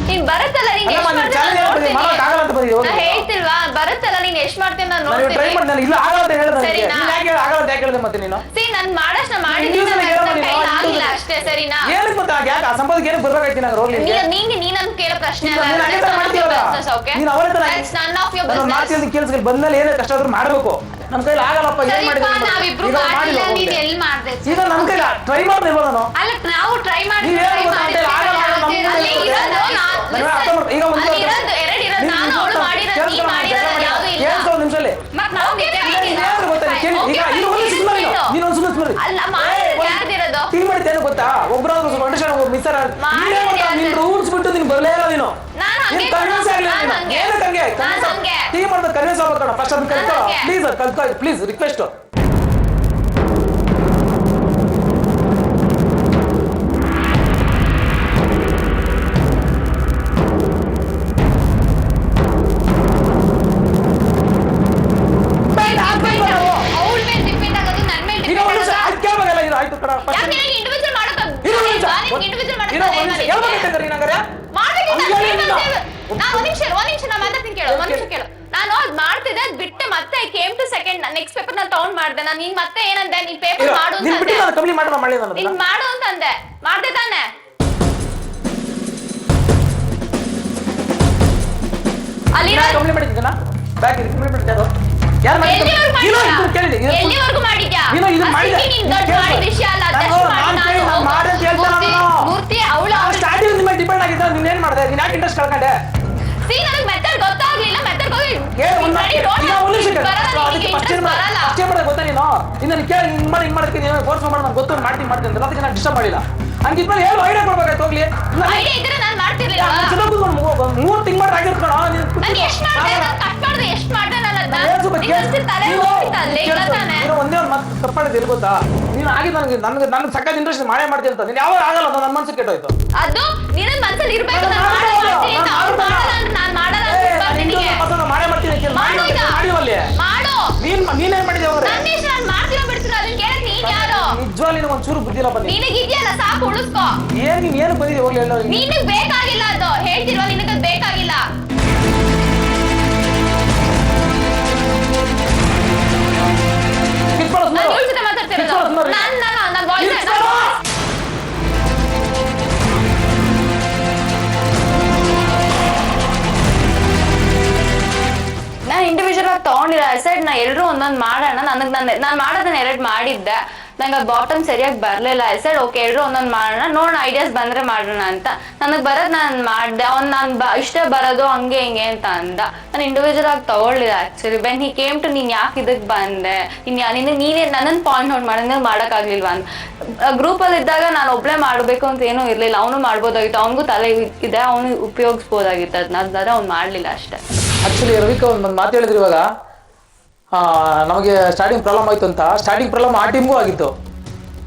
ನೀನ್ ಬರುತ್ತಲ್ಲ ನೀನ್ ಹೇಳ್ತಿಲ್ವಾ ಬರುತ್ತಲ್ಲ ನೀನ್ ಎಷ್ಟ್ ಮಾಡ್ತೀನಿ ನಾನು ನೋಡ್ತೀನಿ. ಇಲ್ಲ ಆಗಲ್ಲ ಅಂತ ಹೇಳಿದ್ರೆ ಆಗಲ್ಲ ಅಂತ ಹೇಳಿದೆ ಮತ್ತೆ ನೀನು ನನ್ ಮಾಡಷ್ಟ ಮಾಡಿಲ್ಲ ಅಷ್ಟೇ ಸರಿನಾ. ಏನಕ್ಕೆ ಮತ್ತೆ ಯಾಕೆ ಸಂಪಾದಕ್ಕೆ ಏನಕ್ಕೆ ಬರ್ಬೇಕಾಯ್ತು ನಂಗೆ ರೋಗ್ಲಿ ನೀನ್ ನನ್ ಕೇಳೋ ಪ್ರಶ್ನೆ ಕೆಲಸ ಬಂದ್ಮೇಲೆ ಏನೇ ಕಷ್ಟ ಆದ್ರೂ ಮಾಡ್ಬೇಕು. ನಮ್ ಕೈಲಿ ಆಗಲ್ಲಪ್ಪ, ಏನ್ ಮಾಡಿದ್ರೆ ಈಗ ನಮ್ ಕೈಲಿ ಟ್ರೈ ಮಾಡ್ದೇವ ನಾನು. ಅಲ್ಲ ನಾವು ಟ್ರೈ ಮಾಡಿ ಈಗ ನಿಮಿಷಲ್ಲಿ ಟೀಮ್ ಮಾಡಿದ್ದೇನು ಗೊತ್ತಾ, ಒಬ್ಬರಾದ್ರು ಮಿಸ್ ರೂಲ್ಸ್ ಬಿಟ್ಟು ನೀನು ಬರಲೇ ಇಲ್ಲ. ನೀನು ಟೀಮ್ ಮಾಡ್ಬೇಕು, ಕನ್ವಿನ್ಸ್ ಆಗ್ಬೇಕಣ. ಫಸ್ಟ್ ಅದನ್ನ ಕಲ್ತ್ಕೊ ಪ್ಲೀಸ್, ಕಲ್ತ್ಕೊ ಪ್ಲೀಸ್, ರಿಕ್ವೆಸ್ಟ್. ನಾನು ಅದ್ ಮಾಡ್ತಿದ್ದೆ ಅದ್ ಬಿಟ್ಟು ಮತ್ತೆ came to second next paper ನಾನು ತಗೊಂಡ್ ಮಾಡ್ದೆ. ನಾನು ನೀನ್ ಮತ್ತೆ ಏನಂದೆ, ನೀನ್ ಪೇಪರ್ ಮಾಡು ಅಂತ ನೀನ್ ಮಾಡು ಅಂತ ಅಂದೆ, ಮಾಡ್ದೆ ತಾನೆ. ಎಲ್ಲಿವರೆಗೂ ಮಾಡಿದ್ಯಾ ವಿಷಯ ಅಲ್ಲ. ಮೂರ್ತಿ ಅವಳು ಡಿಪೆಂಡ್ ಆಗಿದ್ದ. ನೀನ್ ಏನ್ ಮಾಡಿದೆ, ನೀನ್ ಯಾಕೆ ಇಂಟ್ರೆಸ್ಟ್ ಕಳ್ಕೊಂಡೆ? ನನಗೆ ಮೆಥಡ್ ಗೊತ್ತಾಗ್ಲಿಲ್ಲ. ಮೆಥಡ್ ಗೊತ್ತಾ ನೀನು ಇನ್ನು ಕೇಳಿ ಹಿಂಗ್ ಮಾಡಿ ಹಿಂಗ್ ಮಾಡ್ತೀನಿ ಫೋರ್ಸ್ ಮಾಡಿ ನಾನು ಗೊತ್ತು ಮಾಡ್ತೀನಿ ಅಂತ ಅದಕ್ಕೆ ನಾನು ಡಿಸ್ಟರ್ಬ್ ಮಾಡಿಲ್ಲ. ಹಂಗಿದ್ಮೇಲೆ ಹೇಳು, ಐಡಿಯಾ ಕೊಡ್ಬೇಕಾಯ್ತು. ಹೋಗ್ಲಿ ಮೂರು ತಿಂಗ್ ಮಾಡಿ ಆಗಿರ್ಕೋಣ. ಒಂದೇ ಒಂದು ಮತ್ತೆ ತಪ್ಪು ಮಾಡಿದ್ದು ಎಲ್ಲಿ ಗೊತ್ತಾ, ನೀನು ಆಗಿ ನನಗೆ ಸಕ್ಕತ್ ಇಂಟ್ರೆಸ್ಟ್ ಮಾಡೇ ಮಾಡ್ತೀನಿ ಅಂತ. ನೀನು ಯಾವಾಗ ಆಗಲ್ಲ, ನನ್ನ ಮನ್ಸಿಗೆ ಕೆಟ್ಟೋಯ್ತು. ಅದು ನಿನ್ನ ಮನಸ್ಸಲ್ಲಿ ಇರಬೇಕು. ಮಾಡೇ ಮಾಡ್ತೀನಿ ನೀನೇನ್ ಮಾಡಿದ್ಯಾ? ನಿಜವಾಗ್ಲಿ ಒಂಚೂರು ಬುದ್ಧಿಲ್ಲ ಬಂದಿ. ನಿನಗಿದೆಯಲ್ಲ ಸಾಕು, ಉಳಿಸ್ಕೋ. ಏನ್ ನೀನ್ ಏನು ಬಂದಿದೆ ಹೋಗ್ಲಿ ಎಲ್ಲ. ನಿನಗ್ ಬೇಕಾಗಿಲ್ಲ ಅದು, ಹೇಳ್ತಿಲ್ವಾ ನಿನಗದ್ ಬೇಕಾಗಿಲ್ಲ. ಮಾತಾಡ್ತಿರೋದು ತಗೊಂಡಿಲ್ಲ. ಐ ಸೆಡ್ ನಾ ಎಲ್ರು ಒಂದೊಂದ್ ಮಾಡೋಣ. ನಾನು ಮಾಡೋದನ್ನ 2 ಮಾಡಿದ್ದೆ, ನಂಗೆ ಬಾಟಮ್ ಸರಿಯಾಗಿ ಬರ್ಲಿಲ್ಲ. ಐ ಸೆಡ್ ಓಕೆ ಎಲ್ರು ಒಂದೊಂದ್ ಮಾಡೋಣ, ನೋಡೋಣ ಐಡಿಯಾಸ್ ಬಂದ್ರೆ ಮಾಡೋಣ ಅಂತ. ನನಗ್ ಬರೋದ್ ನಾನು ಮಾಡ್ದೆ. ಇಷ್ಟೇ ಬರೋದು ಹಂಗೆ ಹಿಂಗೆ ಅಂತ ಅಂದ. ನಾನು ಇಂಡಿವಿಜುವಲ್ ಆಗಿ ತಗೊಳ್ಳಿಲ್ಲ actually. When he came to ನೀನ್ ಯಾಕೆ ಇದಕ್ ಬಂದೆ, ನೀನೇ ನನ್ನನ್ ಪಾಯಿಂಟ್ ಔಟ್ ಮಾಡಿದ್ರೆ ಮಾಡಕ್ಕಾಗ್ಲಿಲ್ವಾ ಅಂತ. ಗ್ರೂಪ್ ಅಲ್ಲಿ ಇದ್ದಾಗ ನಾನು ಒಬ್ಳೆ ಮಾಡ್ಬೇಕು ಅಂತ ಏನೂ ಇರ್ಲಿಲ್ಲ. ಅವನು ಮಾಡ್ಬೋದಾಗಿತ್ತು, ಅವನಿಗೂ ತಲೆ ಇದೆ, ಅವನು ಉಪಯೋಗಿಸ್ಬೋದಾಗಿತ್ತು ಅದನ್ನ. ಅದಾದ್ರೆ ಅವ್ನು ಮಾಡ್ಲಿಲ್ಲ ಅಷ್ಟೇ. ಆಕ್ಚುಲಿ ರವಿಕಾ ಒಂದು ಮಾತು ಹೇಳಿದ್ರು ಇವಾಗ, ನಮಗೆ ಸ್ಟಾರ್ಟಿಂಗ್ ಪ್ರಾಬ್ಲಮ್ ಆಯ್ತು ಅಂತ. ಸ್ಟಾರ್ಟಿಂಗ್ ಪ್ರಾಬ್ಲಮ್ ಆ ಟೀಮ್ಗೂ ಆಗಿತ್ತು.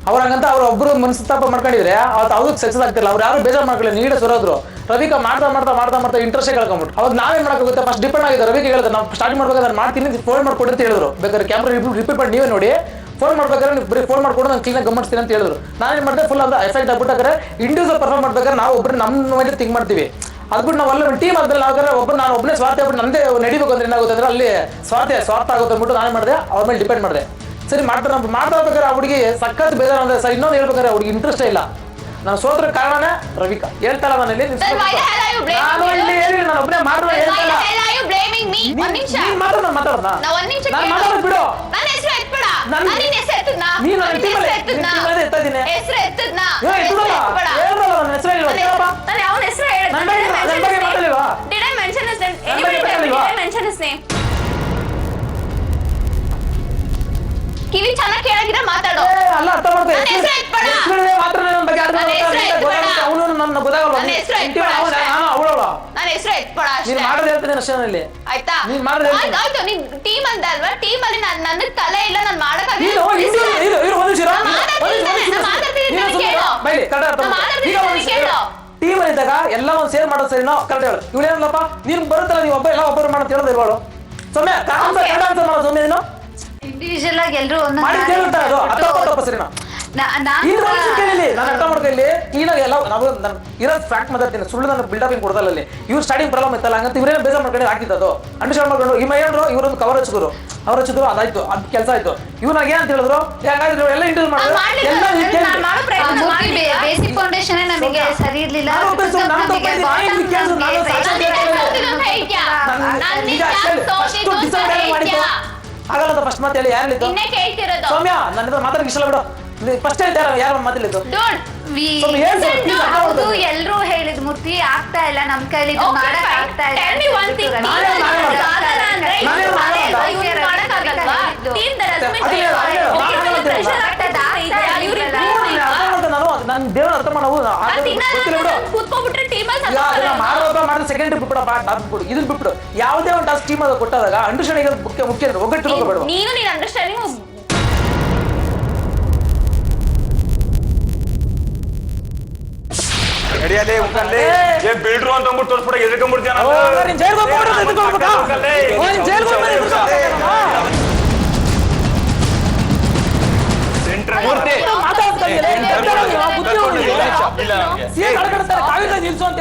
ಅವ್ರಂಗಂತ ಅವ್ರು ಒಬ್ರು ಮನಸ್ತಾಪ ಮಾಡ್ಕೊಂಡಿದ್ರೆ ಅವತ್ತು ಅವ್ರಿಗೆ ಸಕ್ಸಸ್ ಆಗ್ತಿಲ್ಲ. ಅವ್ರು ಯಾರು ಬೇಜಾರು ಮಾಡ್ಕೊಳ್ಳಿ, ನೀಡೇ ಸುರೋದ್ರು. ರವಿಕಾ ಮಾಡ್ತಾ ಇಂಟ್ರೆಸ್ಟ್ ಕಳ್ಕೊಂಬಿಟ್ಟು. ಅವಾಗ ನಾವೇನ್ ಮಾಡೋಕ್ಕಾಗುತ್ತೆ, ಫಸ್ಟ್ ಡಿಪೆಂಡ್ ಆಗಿದೆ. ರವಿಕಾ ಹೇಳಿದ್ರೆ ನಾವು ಸ್ಟಾರ್ಟ್ ಮಾಡ್ಬೇಕಾದ್ರೆ ನಾನು ಮಾಡ್ತೀನಿ, ಫೋನ್ ಮಾಡ್ಕೊಡಿ ಅಂತ ಹೇಳಿದ್ರು. ಬೇಕಾದ್ರೆ ಕ್ಯಾಮ್ರಾ ರಿಪೀಟ್ ಮಾಡಿ ನೀವೇ ನೋಡಿ. ಫೋನ್ ಮಾಡ್ಬೇಕಾದ್ರೆ ನೀವು ಬರೀ ಫೋನ್ ಮಾಡ್ಕೊಂಡು ನಾನು ಕ್ಲೀನಾಗಿ ಗಮನಿಸ್ತೀನಿ ಅಂತ ಹೇಳಿದ್ರು. ನಾನೇನು ಮಾಡಿದೆ, ಫುಲ್ ಅಂದ್ರೆ ಎಫೆಕ್ಟ್ ಆಗ್ಬಿಟ್ಟಾದ್ರೆ ಇಂಡಿವಿಜುವಲ್ ಪರ್ಫಾರ್ಮ್ ಮಾಡ್ಬೇಕಾದ್ರೆ ನಾವು ಒಬ್ಬರು ನಮ್ಮ ಮೇಲೆ ಥಿಂಕ್ ಮಾಡ್ತೀವಿ. ಅದ್ಬಿಟ್ಟು ನಾವು ಅಲ್ಲ ಟೀಮ್ ಆದ್ಮೇಲೆ ನಾನು ಒಬ್ಬನೇ ಸ್ವಾರ್ಥ ಆಗ್ಬಿಟ್ಟು ನಂದೇ ನಡಿಬೇಕು ಅಂದ್ರೆ ಏನಾಗುತ್ತೆ ಅಂದ್ರೆ ಅಲ್ಲಿ ಸ್ವಾರ್ಥ ಆಗುತ್ತೆ ಅಂದ್ಬಿಟ್ಟು ನಾನೇ ಮಾಡಿದೆ, ಅವ್ರ ಮೇಲೆ ಡಿಪೆಂಡ್ ಮಾಡಿದೆ. ಸರಿ ಮಾಡ್ತಾ ಹೋಗ್ಬೇಕಾದ್ರೆ ಆ ಹುಡುಗಿ ಸಖತ್ ಬೇಜಾರು ಅಂದ್ರೆ ಸರ್ ಇನ್ನೊಂದು ಹೇಳ್ಬೇಕಾದ್ರೆ ಹುಡುಗಿ ಇಂಟ್ರೆಸ್ಟೇ ಇಲ್ಲ. ನಾನು ಸೋತ್ರ ಕಾರಣನೇ ರವಿಕಾ. ಹೇಳ್ತಾಳ ನಾನು ಇಲ್ಲಿ ನಾನು ಒಬ್ಬನೇ ಮಾಡುವ ಹೇಳ್ತಾಳ. ಮಾತಾಡೋದು ಬಿಡು. ನೀನು ನನ್ನ ಟೀಮಲ್ಲಿ ಎತ್ತಾ ಇದ್ದೀನಿ. ಕಿವಿ ಚೆನ್ನಾಗಿ ಕೇಳಾಗಿದ್ರೆ ಮಾತಾಡೋ. ಅಲ್ಲ ಅರ್ಥ ಮಾತ್ರ ನನ್ನ ಬಗ್ಗೆ ಅವನು ನನ್ನ ಗೊತ್ತಾಗಲ್ಲ. ನನ್ನ ಹೆಸರು ಎತ್ಬೇಡ ನೀನು ಮಾಡೋದು ಹೇಳ್ತೀನಿ ಅಷ್ಟೇನಲ್ಲಿ. ಆಯ್ತಾ? ನೀನ್ ಮಾಡೋದು ಆಯ್ತು. ನೀನ್ ಟೀಮ್ ಅಂತ ಅಲ್ವಾ, ಟೀಮ್ ಅಲ್ಲಿ ನನಗೆ ತಲೆ ಇಲ್ಲ, ನಾನು ಮಾಡಕ್ಕಾಗಲ್ಲ. ಟೀಮ್ ಇದ್ದಾಗ ಎಲ್ಲ ಒಂದು ಸೇರ್ ಮಾಡೋದು ಸರಿನೋ ಕರೆಕ್ಟ್ ಹೇಳು. ಇವಳೇನಲ್ಲಪ್ಪ ನೀನ್ ಬರುತ್ತಲ್ಲ, ನೀವು ಒಬ್ಬ ಎಲ್ಲ ಒಬ್ಬರು ಮಾಡೋದು ಹೇಳೋದು ಇರ್ಬಾಳು. ಸೊಮ್ಮೆ ಮಾಡೋದು ಸೊಮ್ಮೆ ನೀನು ಇಂಡಿವಿಜುವಲ್ ಆಗಿ ಎಲ್ಲರೂ ಸರಿನಾ? ನಾನು ಅರ್ಥ ಮಾಡ್ಕೊಳ್ಳಿ. ಕ್ಲೀನಾಗಿ ಎಲ್ಲ ನಾವು ಇರೋ ಫ್ಯಾಕ್ಟ್ ಮಾತಾಡ್ತೀನಿ, ಸುಳ್ಳು ನಾನು ಬಿಲ್ಡಪ್ ಹಿಂಗೆ ಕೊಡೋದಲ್ಲ. ಅಲ್ಲಿ ಇವ್ರು ಸ್ಟಾರ್ಟಿಂಗ್ ಪ್ರಾಬ್ಲಮ್ ಇತ್ತಲ್ಲ, ಹಂಗಂತ ಇವ್ರೇನು ಬೇಜಾರು ಮಾಡ್ಕೊಂಡು ಹಾಕಿದ್ದು ಅಂಡರ್ಸ್ಟ್ಯಾಂಡ್ ಮಾಡ್ಕೊಂಡು ಈ ಮೈಂಡ್ರು ಇವ್ರೊಂದು ಕವರ್ ಹಚ್ಚಿದ್ರು. ಅವ್ರು ಹಚ್ಚಿದ್ರು, ಅದಾಯ್ತು, ಅದು ಕೆಲಸ ಆಯ್ತು. ಇವ್ನಾಗ ಏನಂತ ಹೇಳಿದ್ರು, ಯಾಕಾದ್ರೆ ಎಲ್ಲ ಇಂಟರ್ವ್ಯೂ ಮಾಡಿದ್ರು. ಬೇಸಿಕ್ ಫೌಂಡೇಶನ್ ನಮಗೆ ಸರಿ ಇರ್ಲಿಲ್ಲ. ಆಗಲ್ಲ ಫಸ್ಟ್ ಮಾತು ಹೇಳಿ ಯಾರು ಸೌಮ್ಯ ನನ್ನ ಮಾತಾಡಕ್ಕೆ ಇಷ್ಟ ಬಿಡು. ಫಸ್ಟ್ ಹೇಳ್ತಾರ ಯಾರು ಮಾತಾಡಿದ್ದು ಹೌದು. ಎಲ್ರು ಹೇಳಿದ್ ಮುತ್ತಿ ಆಗ್ತಾ ಇಲ್ಲ, ನಮ್ ಕೈಲಿ ಮಾಡಕ್ ಆಗ್ತಾ ಇಲ್ಲ. ನನ್ ದೇವ್ರ ಅರ್ಥ ಮಾಡವು ಮಾಡಿದ್ರೆ ಸೆಕೆಂಡ್ ಬಿಟ್ಬಿಡಪ್ಪ, ಟಾಸ್ಕ್ ಬಿಡು, ಇದನ್ನ ಬಿಟ್ಬಿಡು. ಯಾವುದೇ ಒಂದು ಟಾಸ್ಕ್ ಟೀಮ್ ಅದು ಕೊಟ್ಟಾಗ ಅಂಡರ್ಸ್ಟ್ಯಾಂಡಿಂಗ್ ಮುಖ್ಯ ಅಂದ್ರೆ ಒಗ್ಗಟ್ಟು ಹೋಗಬೇಡ. ನೀನು ನೀನ್ ಅಂಡರ್ಸ್ಟ್ಯಾಂಡಿಂಗ್ ನಡಿಯಲೇ ಮುಖಂಡೆ ಬಿಲ್ಡ್ರು ಅಂತ ಅಂದ್ಬಿಟ್ಟು ತೋರಿಸ್ಬಿಡ ಎದ್ಕೊಂಡ್ಬಿಡ್ತೀಯ. ನಿಲ್ಸು ಅಂತ